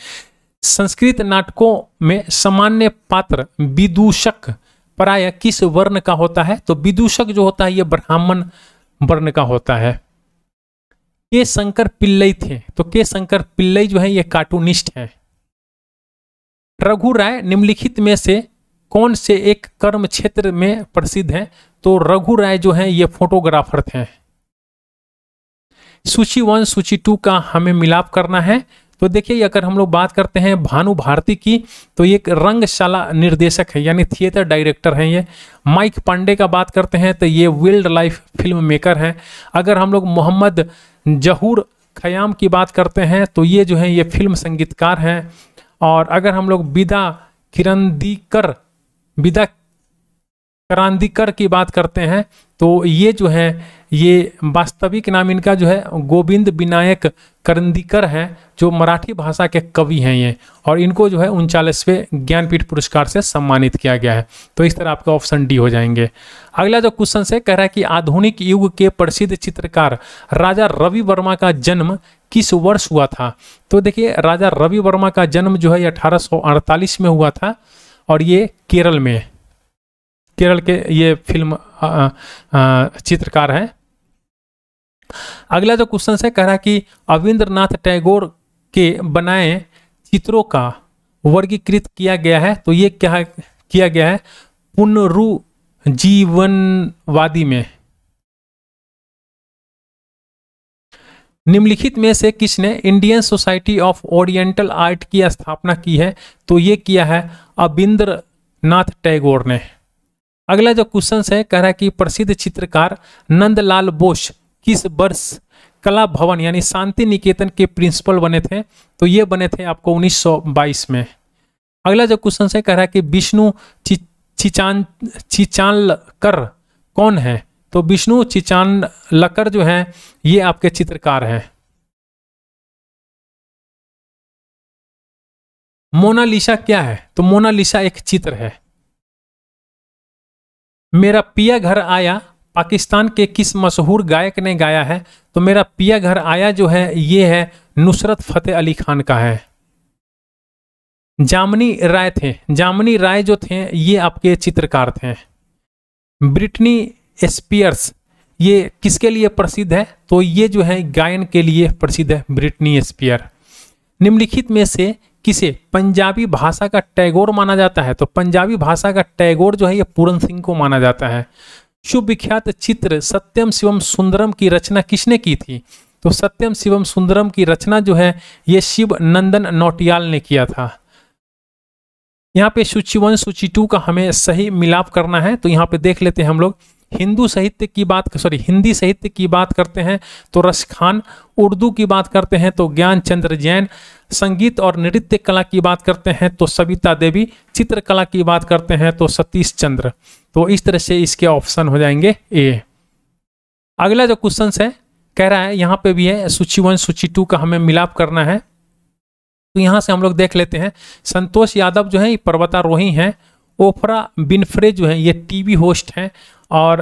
संस्कृत नाटकों में सामान्य पात्र विदूषक प्राय किस वर्ण का होता है? तो विदूषक जो होता है ये ब्राह्मण वर्ण का होता है। के शंकर पिल्लई थे, तो के शंकर पिल्लई जो है ये कार्टूनिस्ट हैं। रघु राय निम्नलिखित में से कौन से एक कर्म क्षेत्र में प्रसिद्ध हैं? तो रघु राय जो है ये फोटोग्राफर थे। सूची 1 सूची 2 का हमें मिलाप करना है। तो देखिए अगर हम लोग बात करते हैं भानु भारती की, तो ये एक रंगशाला निर्देशक है यानी थिएटर डायरेक्टर हैं ये। माइक पांडे का बात करते हैं तो ये वाइल्ड लाइफ फिल्म मेकर हैं। अगर हम लोग मोहम्मद जहूर खयाम की बात करते हैं तो ये जो है ये फिल्म संगीतकार हैं। और अगर हम लोग विदा करांदीकर की बात करते हैं तो ये जो है ये वास्तविक नाम इनका जो है गोविंद विनायक करंदीकर हैं, जो मराठी भाषा के कवि हैं ये, और इनको जो है 39वें ज्ञानपीठ पुरस्कार से सम्मानित किया गया है। तो इस तरह आपका ऑप्शन डी हो जाएंगे। अगला जो क्वेश्चन से कह रहा है कि आधुनिक युग के प्रसिद्ध चित्रकार राजा रवि वर्मा का जन्म किस वर्ष हुआ था? तो देखिए राजा रवि वर्मा का जन्म जो है 1848 में हुआ था, और ये केरल में, केरल के ये फिल्म चित्रकार हैं। अगला जो क्वेश्चन है कह रहा है कि अविंद्रनाथ टैगोर के बनाए चित्रों का वर्गीकृत किया गया है। तो ये क्या किया गया है? पुनरुज्जीवनवादी में। निम्नलिखित में से किसने Indian society of oriental art की स्थापना की है? तो ये किया है अविंद्रनाथ टैगोर ने। अगला जो क्वेश्चन है कह रहा है कि प्रसिद्ध चित्रकार नंदलाल बोस किस वर्ष कला भवन यानी शांति निकेतन के प्रिंसिपल बने थे? तो ये बने थे आपको 1922 में। अगला जो क्वेश्चन है कह रहा है कि विष्णु चिचानलकर कौन है? तो विष्णु चिचानलकर जो है ये आपके चित्रकार हैं। मोनालिसा क्या है? तो मोनालिसा एक चित्र है। मेरा पिया घर आया पाकिस्तान के किस मशहूर गायक ने गाया है? तो मेरा पिया घर आया जो है ये है नुसरत फतेह अली खान का है। जामनी राय थे, जामनी राय जो थे ये आपके चित्रकार थे। ब्रिटनी स्पीयर्स ये किसके लिए प्रसिद्ध है? तो ये जो है गायन के लिए प्रसिद्ध है ब्रिटनी स्पीयर। निम्नलिखित में से किसे पंजाबी भाषा का टैगोर माना जाता है? तो पंजाबी भाषा का टैगोर जो है ये पूरन सिंह को माना जाता है। सुविख्यात चित्र सत्यम शिवम सुंदरम की रचना किसने की थी? तो सत्यम शिवम सुंदरम की रचना जो है ये शिव नंदन नौटियाल ने किया था। यहाँ पे सूची 1 सूची 2 का हमें सही मिलाप करना है। तो यहाँ पे देख लेते हैं हम लोग। हिंदी साहित्य की बात करते हैं तो रश खान, उर्दू की बात करते हैं तो ज्ञान चंद्र जैन, संगीत और नृत्य कला की बात करते हैं तो सविता देवी, चित्रकला की बात करते हैं तो सतीश चंद्र। तो इस तरह से इसके ऑप्शन हो जाएंगे ए। अगला जो क्वेश्चन है कह रहा है यहाँ पे भी है सूची 1 सूची 2 का हमें मिलाप करना है। तो यहाँ से हम लोग देख लेते हैं। संतोष यादव जो है ये पर्वतारोही हैं। ओफरा विनफ्रे जो है ये टीवी होस्ट हैं। और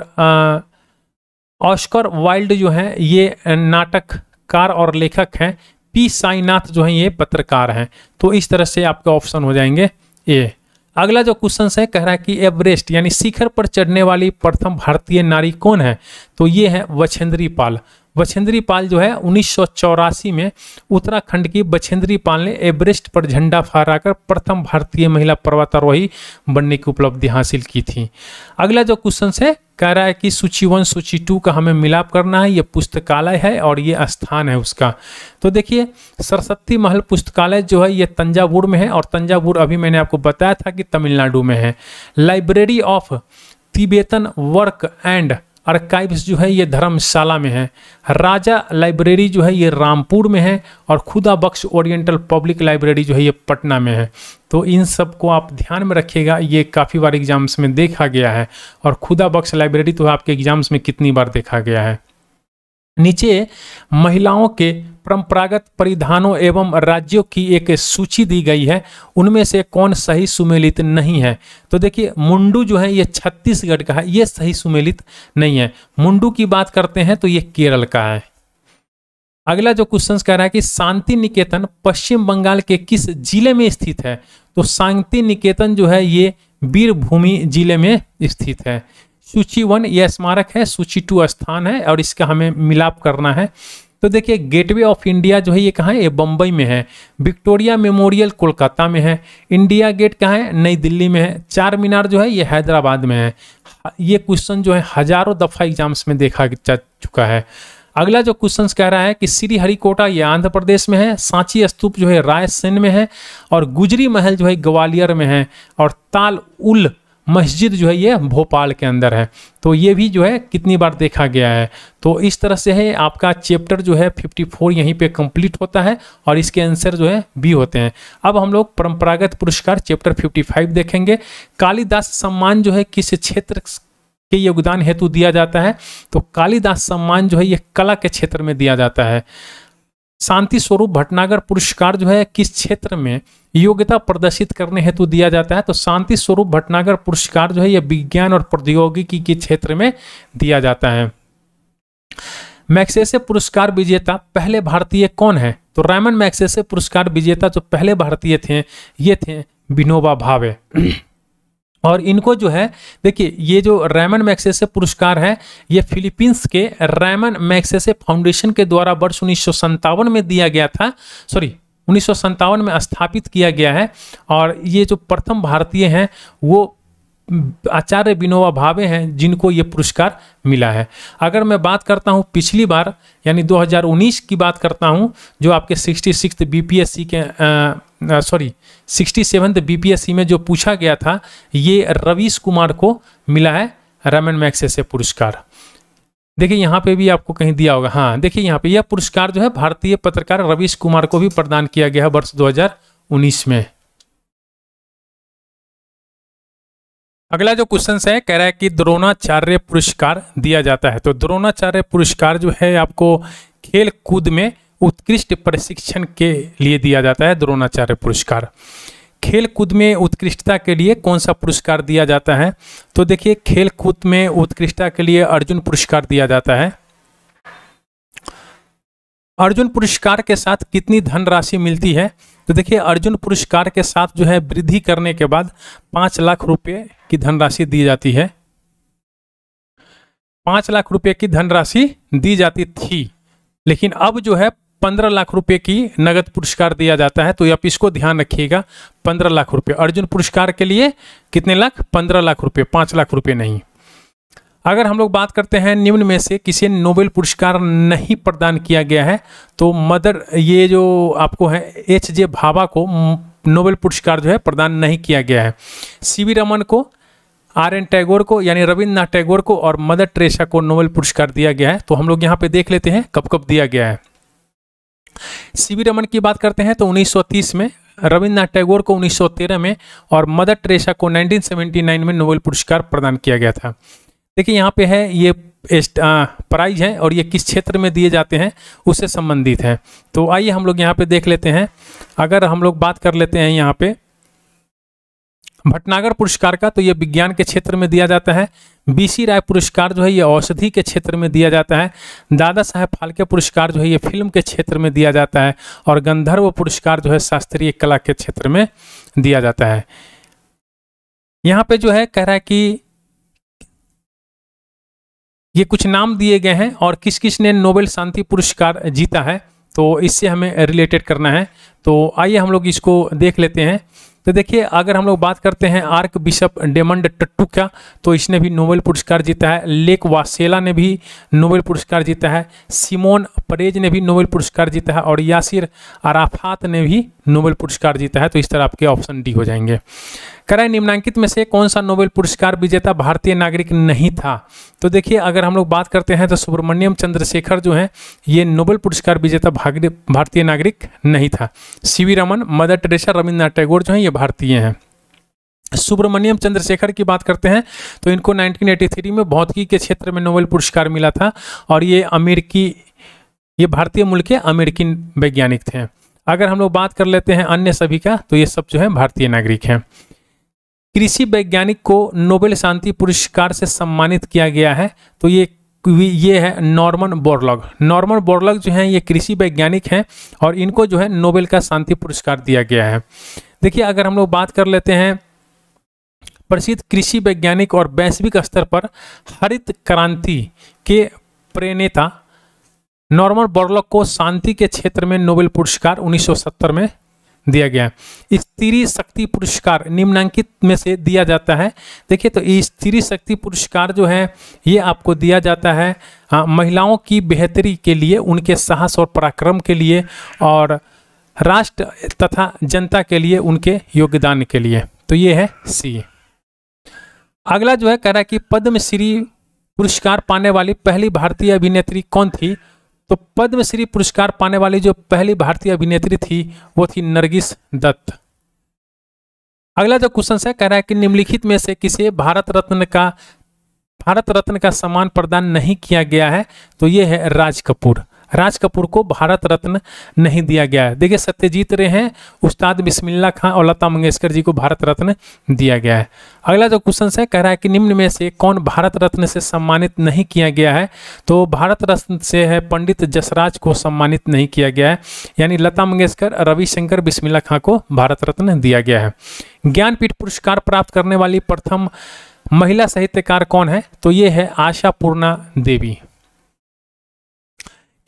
ऑस्कर वाइल्ड जो है ये नाटककार और लेखक हैं। पी साईनाथ जो है ये पत्रकार हैं। तो इस तरह से आपके ऑप्शन हो जाएंगे ए। अगला जो क्वेश्चन है कह रहा है कि एवरेस्ट यानी शिखर पर चढ़ने वाली प्रथम भारतीय नारी कौन है? तो ये है बछेंद्री पाल। बछेंद्री पाल जो है 1984 में उत्तराखंड की बछेंद्री पाल ने एवरेस्ट पर झंडा फहराकर प्रथम भारतीय महिला पर्वतारोही बनने की उपलब्धि हासिल की थी। अगला जो क्वेश्चन है कह रहा है कि सूची 1 सूची 2 का हमें मिलाप करना है। ये पुस्तकालय है और ये स्थान है उसका। तो देखिए सरस्वती महल पुस्तकालय जो है ये तंजावुर में है और तंजावुर अभी मैंने आपको बताया था कि तमिलनाडु में है। Library of Tibetan work and archives जो है ये धर्मशाला में है। राजा लाइब्रेरी जो है ये रामपुर में है और खुदा बख्श ओरिएंटल पब्लिक लाइब्रेरी जो है ये पटना में है। तो इन सब को आप ध्यान में रखिएगा, ये काफ़ी बार एग्जाम्स में देखा गया है। और खुदा बख्श लाइब्रेरी तो आपके एग्जाम्स में कितनी बार देखा गया है। नीचे महिलाओं के परंपरागत परिधानों एवं राज्यों की एक सूची दी गई है, उनमें से कौन सही सुमेलित नहीं है। तो देखिए मुंडू जो है ये छत्तीसगढ़ का है, ये सही सुमेलित नहीं है। मुंडू की बात करते हैं तो ये केरल का है। अगला जो क्वेश्चन कह रहा है कि शांति निकेतन पश्चिम बंगाल के किस जिले में स्थित है। तो शांति निकेतन जो है ये वीरभूमि जिले में स्थित है। सूची 1 यह स्मारक है, सूची 2 स्थान है और इसका हमें मिलाप करना है। तो देखिए गेटवे ऑफ इंडिया जो है ये कहाँ है, ये बम्बई में है। विक्टोरिया मेमोरियल कोलकाता में है। इंडिया गेट कहाँ है, नई दिल्ली में है। चार मीनार जो है ये हैदराबाद में है। ये क्वेश्चन जो है हजारों दफा एग्जाम्स में देखा जा चुका है। अगला जो क्वेश्चन कह रहा है कि श्री हरिकोटा ये आंध्र प्रदेश में है। सांची स्तूप जो है रायसेन में है और गुजरी महल जो है ग्वालियर में है और ताल उल मस्जिद जो है ये भोपाल के अंदर है। तो ये भी जो है कितनी बार देखा गया है। तो इस तरह से है आपका चैप्टर जो है 54 यहीं पे कंप्लीट होता है और इसके आंसर जो है बी होते हैं। अब हम लोग परंपरागत पुरस्कार चैप्टर 55 देखेंगे। कालिदास सम्मान जो है किस क्षेत्र के योगदान हेतु दिया जाता है। तो कालिदास सम्मान जो है ये कला के क्षेत्र में दिया जाता है। शांति स्वरूप भटनागर पुरस्कार जो है किस क्षेत्र में योग्यता प्रदर्शित करने हेतु दिया जाता है। तो शांति स्वरूप भटनागर पुरस्कार जो है यह विज्ञान और प्रौद्योगिकी के क्षेत्र में दिया जाता है। मैग्सेसे पुरस्कार विजेता पहले भारतीय कौन है। तो रैमन मैग्सेसे पुरस्कार विजेता जो पहले भारतीय थे ये थे विनोबा भावे। और इनको जो है देखिए ये जो रैमन मैग्सेसे पुरस्कार है ये फिलीपींस के रैमन मैग्सेसे फाउंडेशन के द्वारा वर्ष 1957 में दिया गया था। 1957 में स्थापित किया गया है। और ये जो प्रथम भारतीय हैं वो आचार्य विनोबा भावे हैं जिनको ये पुरस्कार मिला है। अगर मैं बात करता हूँ पिछली बार यानी 2019 की बात करता हूँ जो आपके 67 बीपीएससी के 67 बीपीएससी में जो पूछा गया था ये रवीश कुमार को मिला है रैमन मैग्सेसे पुरस्कार। देखिए यहाँ पे भी आपको कहीं दिया होगा। हाँ देखिए यहाँ पे यह पुरस्कार जो है भारतीय पत्रकार रवीश कुमार को भी प्रदान किया गया है वर्ष 2019 में। अगला जो क्वेश्चन है कह रहा है कि द्रोणाचार्य पुरस्कार दिया जाता है। तो द्रोणाचार्य पुरस्कार जो है आपको खेल कूद में उत्कृष्ट प्रशिक्षण के लिए दिया जाता है। द्रोणाचार्य पुरस्कार खेल कूद में उत्कृष्टता के लिए कौन सा पुरस्कार दिया जाता है। तो देखिए खेल कूद में उत्कृष्टता के लिए अर्जुन पुरस्कार दिया जाता है। अर्जुन पुरस्कार के साथ कितनी धनराशि मिलती है। तो देखिए अर्जुन पुरस्कार के साथ जो है वृद्धि करने के बाद 5 लाख रुपए की धनराशि दी जाती है। 5 लाख रुपए की धनराशि दी जाती थी लेकिन अब जो है 15 लाख रुपए की नगद पुरस्कार दिया जाता है। तो आप इसको ध्यान रखिएगा 15 लाख रुपए अर्जुन पुरस्कार के लिए कितने लाख 15 लाख रुपए 5 लाख रुपए नहीं। अगर हम लोग बात करते हैं निम्न में से किसी नोबेल पुरस्कार नहीं प्रदान किया गया है तो मदर ये जो आपको है एच.जे. भाभा को नोबेल पुरस्कार जो है प्रदान नहीं किया गया है। सी.वी. रमन को, आर.एन. टैगोर को यानी रविन्द्रनाथ टैगोर को और मदर टेरेसा को नोबेल पुरस्कार दिया गया है। तो हम लोग यहाँ पे देख लेते हैं कब कब दिया गया है। सी.वी. रमन की बात करते हैं तो 1930 में, रविन्द्रनाथ टैगोर को 1913 में और मदर टेरेसा को 1979 में नोबेल पुरस्कार प्रदान किया गया था। देखिए यहाँ पे है ये प्राइज है और ये किस क्षेत्र में दिए जाते हैं उससे संबंधित है। तो आइए हम लोग यहाँ पे देख लेते हैं। अगर हम लोग बात कर लेते हैं यहाँ पे भटनागर पुरस्कार का तो ये विज्ञान के क्षेत्र में दिया जाता है। बी.सी. राय पुरस्कार जो है ये औषधि के क्षेत्र में दिया जाता है। दादा साहेब फाल्के पुरस्कार जो है ये फिल्म के क्षेत्र में दिया जाता है और गंधर्व पुरस्कार जो है शास्त्रीय कला के क्षेत्र में दिया जाता है। यहाँ पे जो है कह रहा है कि ये कुछ नाम दिए गए हैं और किस किस ने नोबेल शांति पुरस्कार जीता है, तो इससे हमें रिलेटेड करना है। तो आइए हम लोग इसको देख लेते हैं। तो देखिए, अगर हम लोग बात करते हैं आर्क बिशप डेमंड टट्टू का, तो इसने भी नोबेल पुरस्कार जीता है। लेक वासेला ने भी नोबेल पुरस्कार जीता है। सिमोन परेज ने भी नोबेल पुरस्कार जीता है और यासिर अराफात ने भी नोबेल पुरस्कार जीता है। तो इस तरह आपके ऑप्शन डी हो जाएंगे। करें निम्नलिखित में से कौन सा नोबेल पुरस्कार विजेता भारतीय नागरिक नहीं था? तो देखिए, अगर हम लोग बात करते हैं तो सुब्रमण्यम चंद्रशेखर जो है ये नोबेल पुरस्कार विजेता भारतीय नागरिक नहीं था। CV Raman, mother Teresa, Rabindranath Tagore जो है ये भारतीय हैं। सुब्रमण्यम चंद्रशेखर की बात करते हैं तो इनको 1983 में भौतिकी के क्षेत्र में नोबेल पुरस्कार मिला था और ये भारतीय मूल के अमेरिकी वैज्ञानिक थे। अगर हम लोग बात कर लेते हैं अन्य सभी का, तो ये सब जो है भारतीय नागरिक हैं। कृषि वैज्ञानिक को नोबेल शांति पुरस्कार से सम्मानित किया गया है, तो ये है नॉर्मन बोरलॉग। नॉर्मन बोरलॉग जो है ये कृषि वैज्ञानिक हैं और इनको जो है नोबेल का शांति पुरस्कार दिया गया है। देखिए, अगर हम लोग बात कर लेते हैं प्रसिद्ध कृषि वैज्ञानिक और वैश्विक स्तर पर हरित क्रांति के प्रणेता नॉर्मन बोरलॉग को शांति के क्षेत्र में नोबेल पुरस्कार 1970 में दिया गया। स्त्री शक्ति पुरस्कार निम्नलिखित में से दिया जाता है। देखिए, तो स्त्री शक्ति पुरस्कार जो है ये आपको दिया जाता है महिलाओं की बेहतरी के लिए, उनके साहस और पराक्रम के लिए और राष्ट्र तथा जनता के लिए उनके योगदान के लिए। तो ये है सी। अगला जो है कह रहा है कि पद्मश्री पुरस्कार पाने वाली पहली भारतीय अभिनेत्री कौन थी? तो पद्मश्री पुरस्कार पाने वाली जो पहली भारतीय अभिनेत्री थी वो थी नरगिस दत्त। अगला जो क्वेश्चन है कह रहा है कि निम्नलिखित में से किसे भारत रत्न का सम्मान प्रदान नहीं किया गया है? तो ये है राज कपूर। राज कपूर को भारत रत्न नहीं दिया गया है। देखिए, सत्यजीत रे हैं, उस्ताद बिस्मिल्लाह खां और लता मंगेशकर जी को भारत रत्न दिया गया है। अगला जो क्वेश्चन है कह रहा है कि निम्न में से कौन भारत रत्न से सम्मानित नहीं किया गया है? तो भारत रत्न से है पंडित जसराज को सम्मानित नहीं किया गया है, यानी लता मंगेशकर, रविशंकर, बिस्मिल्लाह खां को भारत रत्न दिया गया है। ज्ञानपीठ पुरस्कार प्राप्त करने वाली प्रथम महिला साहित्यकार कौन है? तो ये है आशापूर्णा देवी।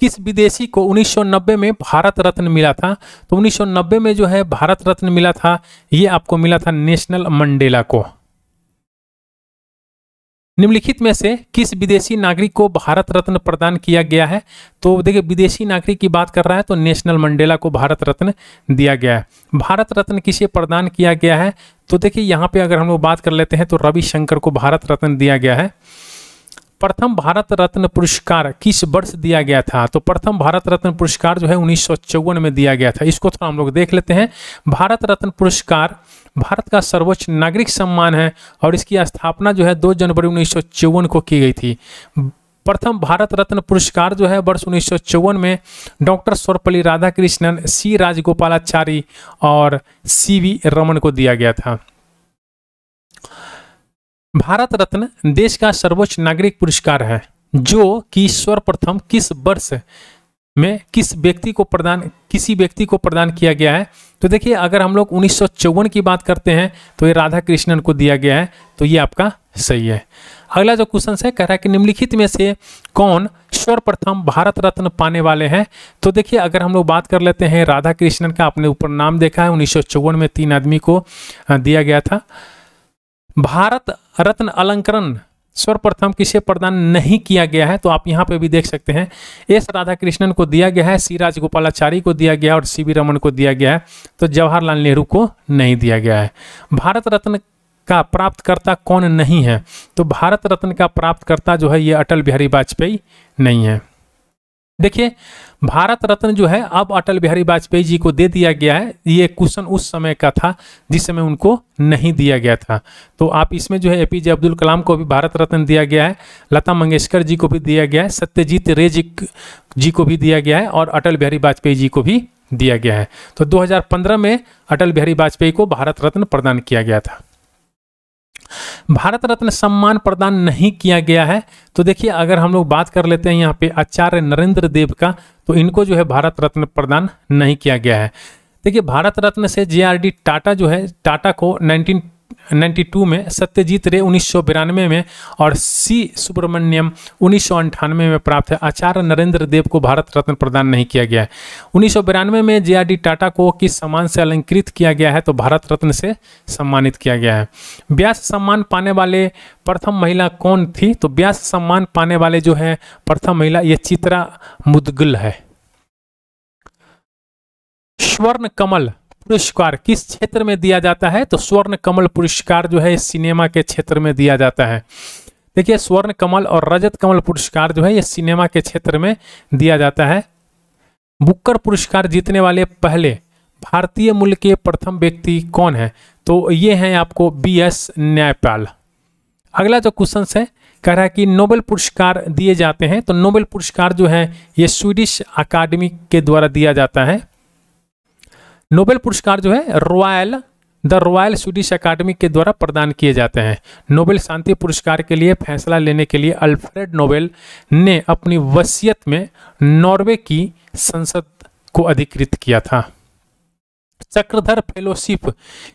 किस विदेशी को 1990 में भारत रत्न मिला था? तो 1990 में जो है भारत रत्न मिला था, ये आपको मिला था नेशनल मंडेला को। निम्नलिखित में से किस विदेशी नागरिक को भारत रत्न प्रदान किया गया है? तो देखिए, विदेशी नागरिक की बात कर रहा है तो नेशनल मंडेला को भारत रत्न दिया गया है। भारत रत्न किसे प्रदान किया गया है? तो देखिए, यहाँ पे अगर हम लोग बात कर लेते हैं तो रविशंकर को भारत रत्न दिया गया है। प्रथम भारत रत्न पुरस्कार किस वर्ष दिया गया था? तो प्रथम भारत रत्न पुरस्कार जो है 1954 में दिया गया था। इसको थोड़ा हम लोग देख लेते हैं। भारत रत्न पुरस्कार भारत का सर्वोच्च नागरिक सम्मान है और इसकी स्थापना जो है 2 जनवरी 1954 को की गई थी। प्रथम भारत रत्न पुरस्कार जो है वर्ष 1954 में डॉक्टर सर्वपल्ली राधाकृष्णन, सी राजगोपालाचारी और सीवी रमन को दिया गया था। भारत रत्न देश का सर्वोच्च नागरिक पुरस्कार है जो कि सर्वप्रथम किस वर्ष में किसी व्यक्ति को प्रदान किया गया है? तो देखिए, अगर हम लोग 1954 की बात करते हैं तो ये राधा कृष्णन को दिया गया है, तो ये आपका सही है। अगला जो क्वेश्चन है कह रहा है कि निम्नलिखित में से कौन सर्वप्रथम भारत रत्न पाने वाले हैं? तो देखिए, अगर हम लोग बात कर लेते हैं राधा कृष्णन का, आपने ऊपर नाम देखा है, 1954 में 3 आदमी को दिया गया था। भारत रत्न अलंकरण सर्वप्रथम किसे प्रदान नहीं किया गया है? तो आप यहाँ पे भी देख सकते हैं, एस राधाकृष्णन को दिया गया है, सी राजगोपालाचारी को दिया गया और सीवी रमन को दिया गया है, तो जवाहरलाल नेहरू को नहीं दिया गया है। भारत रत्न का प्राप्तकर्ता कौन नहीं है? तो भारत रत्न का प्राप्तकर्ता जो है ये अटल बिहारी वाजपेयी नहीं है। देखिए, भारत रत्न जो है अब अटल बिहारी वाजपेयी जी को दे दिया गया है। ये क्वेश्चन उस समय का था जिस समय उनको नहीं दिया गया था। तो आप इसमें जो है एपीजे अब्दुल कलाम को भी भारत रत्न दिया गया है, लता मंगेशकर जी को भी दिया गया है, सत्यजीत रे जी को भी दिया गया है और अटल बिहारी वाजपेयी जी को भी दिया गया है। तो 2015 में अटल बिहारी वाजपेयी को भारत रत्न प्रदान किया गया था। भारत रत्न सम्मान प्रदान नहीं किया गया है। तो देखिए, अगर हम लोग बात कर लेते हैं यहाँ पे आचार्य नरेंद्र देव का, तो इनको जो है भारत रत्न प्रदान नहीं किया गया है। देखिए, भारत रत्न से जेआरडी टाटा जो है, टाटा को 1992 में, सत्यजीत रे 1992 में और सी सुब्रमण्यम 1998 में प्राप्त है। आचार्य नरेंद्र देव को भारत रत्न प्रदान नहीं किया गया है। 1992 में JRD टाटा को किस सम्मान से अलंकृत किया गया है? तो भारत रत्न से सम्मानित किया गया है। व्यास सम्मान पाने वाले प्रथम महिला कौन थी? तो व्यास सम्मान पाने वाले जो है प्रथम महिला ये चित्रा मुदगल है। स्वर्ण कमल पुरस्कार किस क्षेत्र में दिया जाता है? तो स्वर्ण कमल पुरस्कार जो है सिनेमा के क्षेत्र में दिया जाता है। देखिए, स्वर्ण कमल और रजत कमल पुरस्कार जो है ये सिनेमा के क्षेत्र में दिया जाता है। बुकर पुरस्कार जीतने वाले पहले भारतीय मूल के प्रथम व्यक्ति कौन है? तो ये हैं आपको BS न्यायपाल। अगला जो क्वेश्चन है कह रहा है कि नोबेल पुरस्कार दिए जाते हैं। तो नोबेल पुरस्कार जो है ये स्वीडिश अकादमी के द्वारा दिया जाता है। नोबेल पुरस्कार जो है द रॉयल स्वीडिश अकादमी के द्वारा प्रदान किए जाते हैं। नोबेल शांति पुरस्कार के लिए फैसला लेने के लिए अल्फ्रेड नोबेल ने अपनी वसीयत में नॉर्वे की संसद को अधिकृत किया था। चक्रधर फेलोशिप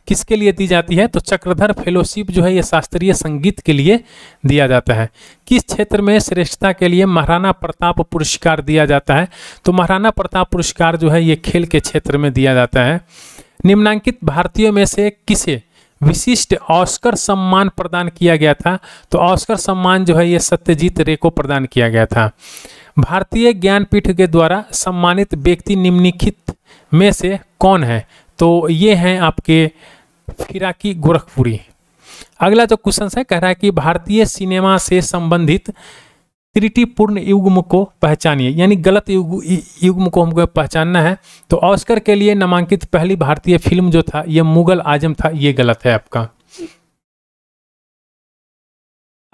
किसके लिए दी जाती है? तो चक्रधर फेलोशिप जो है ये शास्त्रीय संगीत के लिए दिया जाता है। किस क्षेत्र में श्रेष्ठता के लिए महाराणा प्रताप पुरस्कार दिया जाता है? तो महाराणा प्रताप पुरस्कार जो है ये खेल के क्षेत्र में दिया जाता है। निम्नांकित भारतीयों में से किसे विशिष्ट ऑस्कर सम्मान प्रदान किया गया था? तो ऑस्कर सम्मान जो है ये सत्यजीत रे को प्रदान किया गया था। भारतीय ज्ञानपीठ के द्वारा सम्मानित व्यक्ति निम्नलिखित में से कौन है? तो ये हैं आपके फिराकी गोरखपुरी। अगला जो क्वेश्चन है कह रहा है कि भारतीय सिनेमा से संबंधित त्रुटिपूर्ण युग्म को पहचानिए, यानी गलत युग्म को हमको पहचानना है। तो ऑस्कर के लिए नामांकित पहली भारतीय फिल्म जो था ये मुगल आजम था, ये गलत है आपका।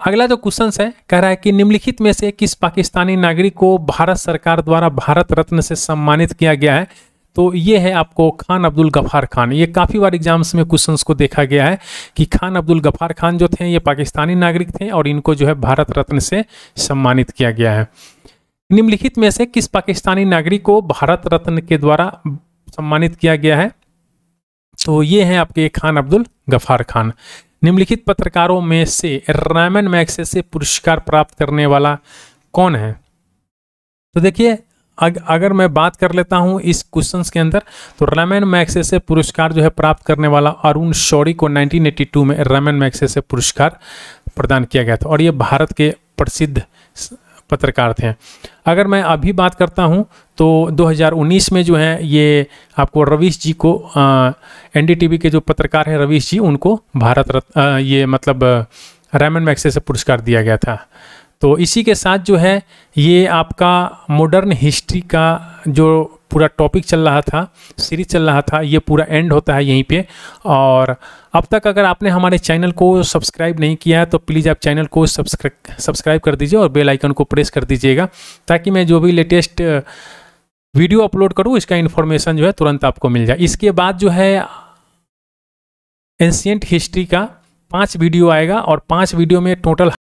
अगला जो क्वेश्चन है कह रहा है कि निम्नलिखित में से किस पाकिस्तानी नागरिक को भारत सरकार द्वारा भारत रत्न से सम्मानित किया गया है? तो ये है आपको खान अब्दुल गफ्फार खान। ये काफ़ी बार एग्जाम्स में क्वेश्चंस को देखा गया है कि खान अब्दुल गफ्फार खान जो थे ये पाकिस्तानी नागरिक थे और इनको जो है भारत रत्न से सम्मानित किया गया है। निम्नलिखित में से किस पाकिस्तानी नागरिक को भारत रत्न के द्वारा सम्मानित किया गया है? तो ये है आपके खान अब्दुल गफ्फार खान। निम्नलिखित पत्रकारों में से रैमन मैग्सेसे पुरस्कार प्राप्त करने वाला कौन है? तो देखिए, अगर मैं बात कर लेता हूं इस क्वेश्चंस के अंदर, तो रैमन मैग्सेसे पुरस्कार जो है प्राप्त करने वाला अरुण शौरी को 1982 में रैमन मैग्सेसे पुरस्कार प्रदान किया गया था और ये भारत के प्रसिद्ध पत्रकार थे। अगर मैं अभी बात करता हूं तो 2019 में जो है ये आपको रवीश जी को NDTV के जो पत्रकार हैं रवीश जी, उनको भारत रत्न ये मतलब रैमन मैग्सेसे पुरस्कार दिया गया था। तो इसी के साथ जो है ये आपका मॉडर्न हिस्ट्री का जो पूरा टॉपिक चल रहा था, सीरीज चल रहा था, ये पूरा एंड होता है यहीं पे। और अब तक अगर आपने हमारे चैनल को सब्सक्राइब नहीं किया है तो प्लीज़ आप चैनल को सब्सक्राइब कर दीजिए और बेल आइकन को प्रेस कर दीजिएगा, ताकि मैं जो भी लेटेस्ट वीडियो अपलोड करूँ इसका इन्फॉर्मेशन जो है तुरंत आपको मिल जाए। इसके बाद जो है एंशिएंट हिस्ट्री का 5 वीडियो आएगा और 5 वीडियो में टोटल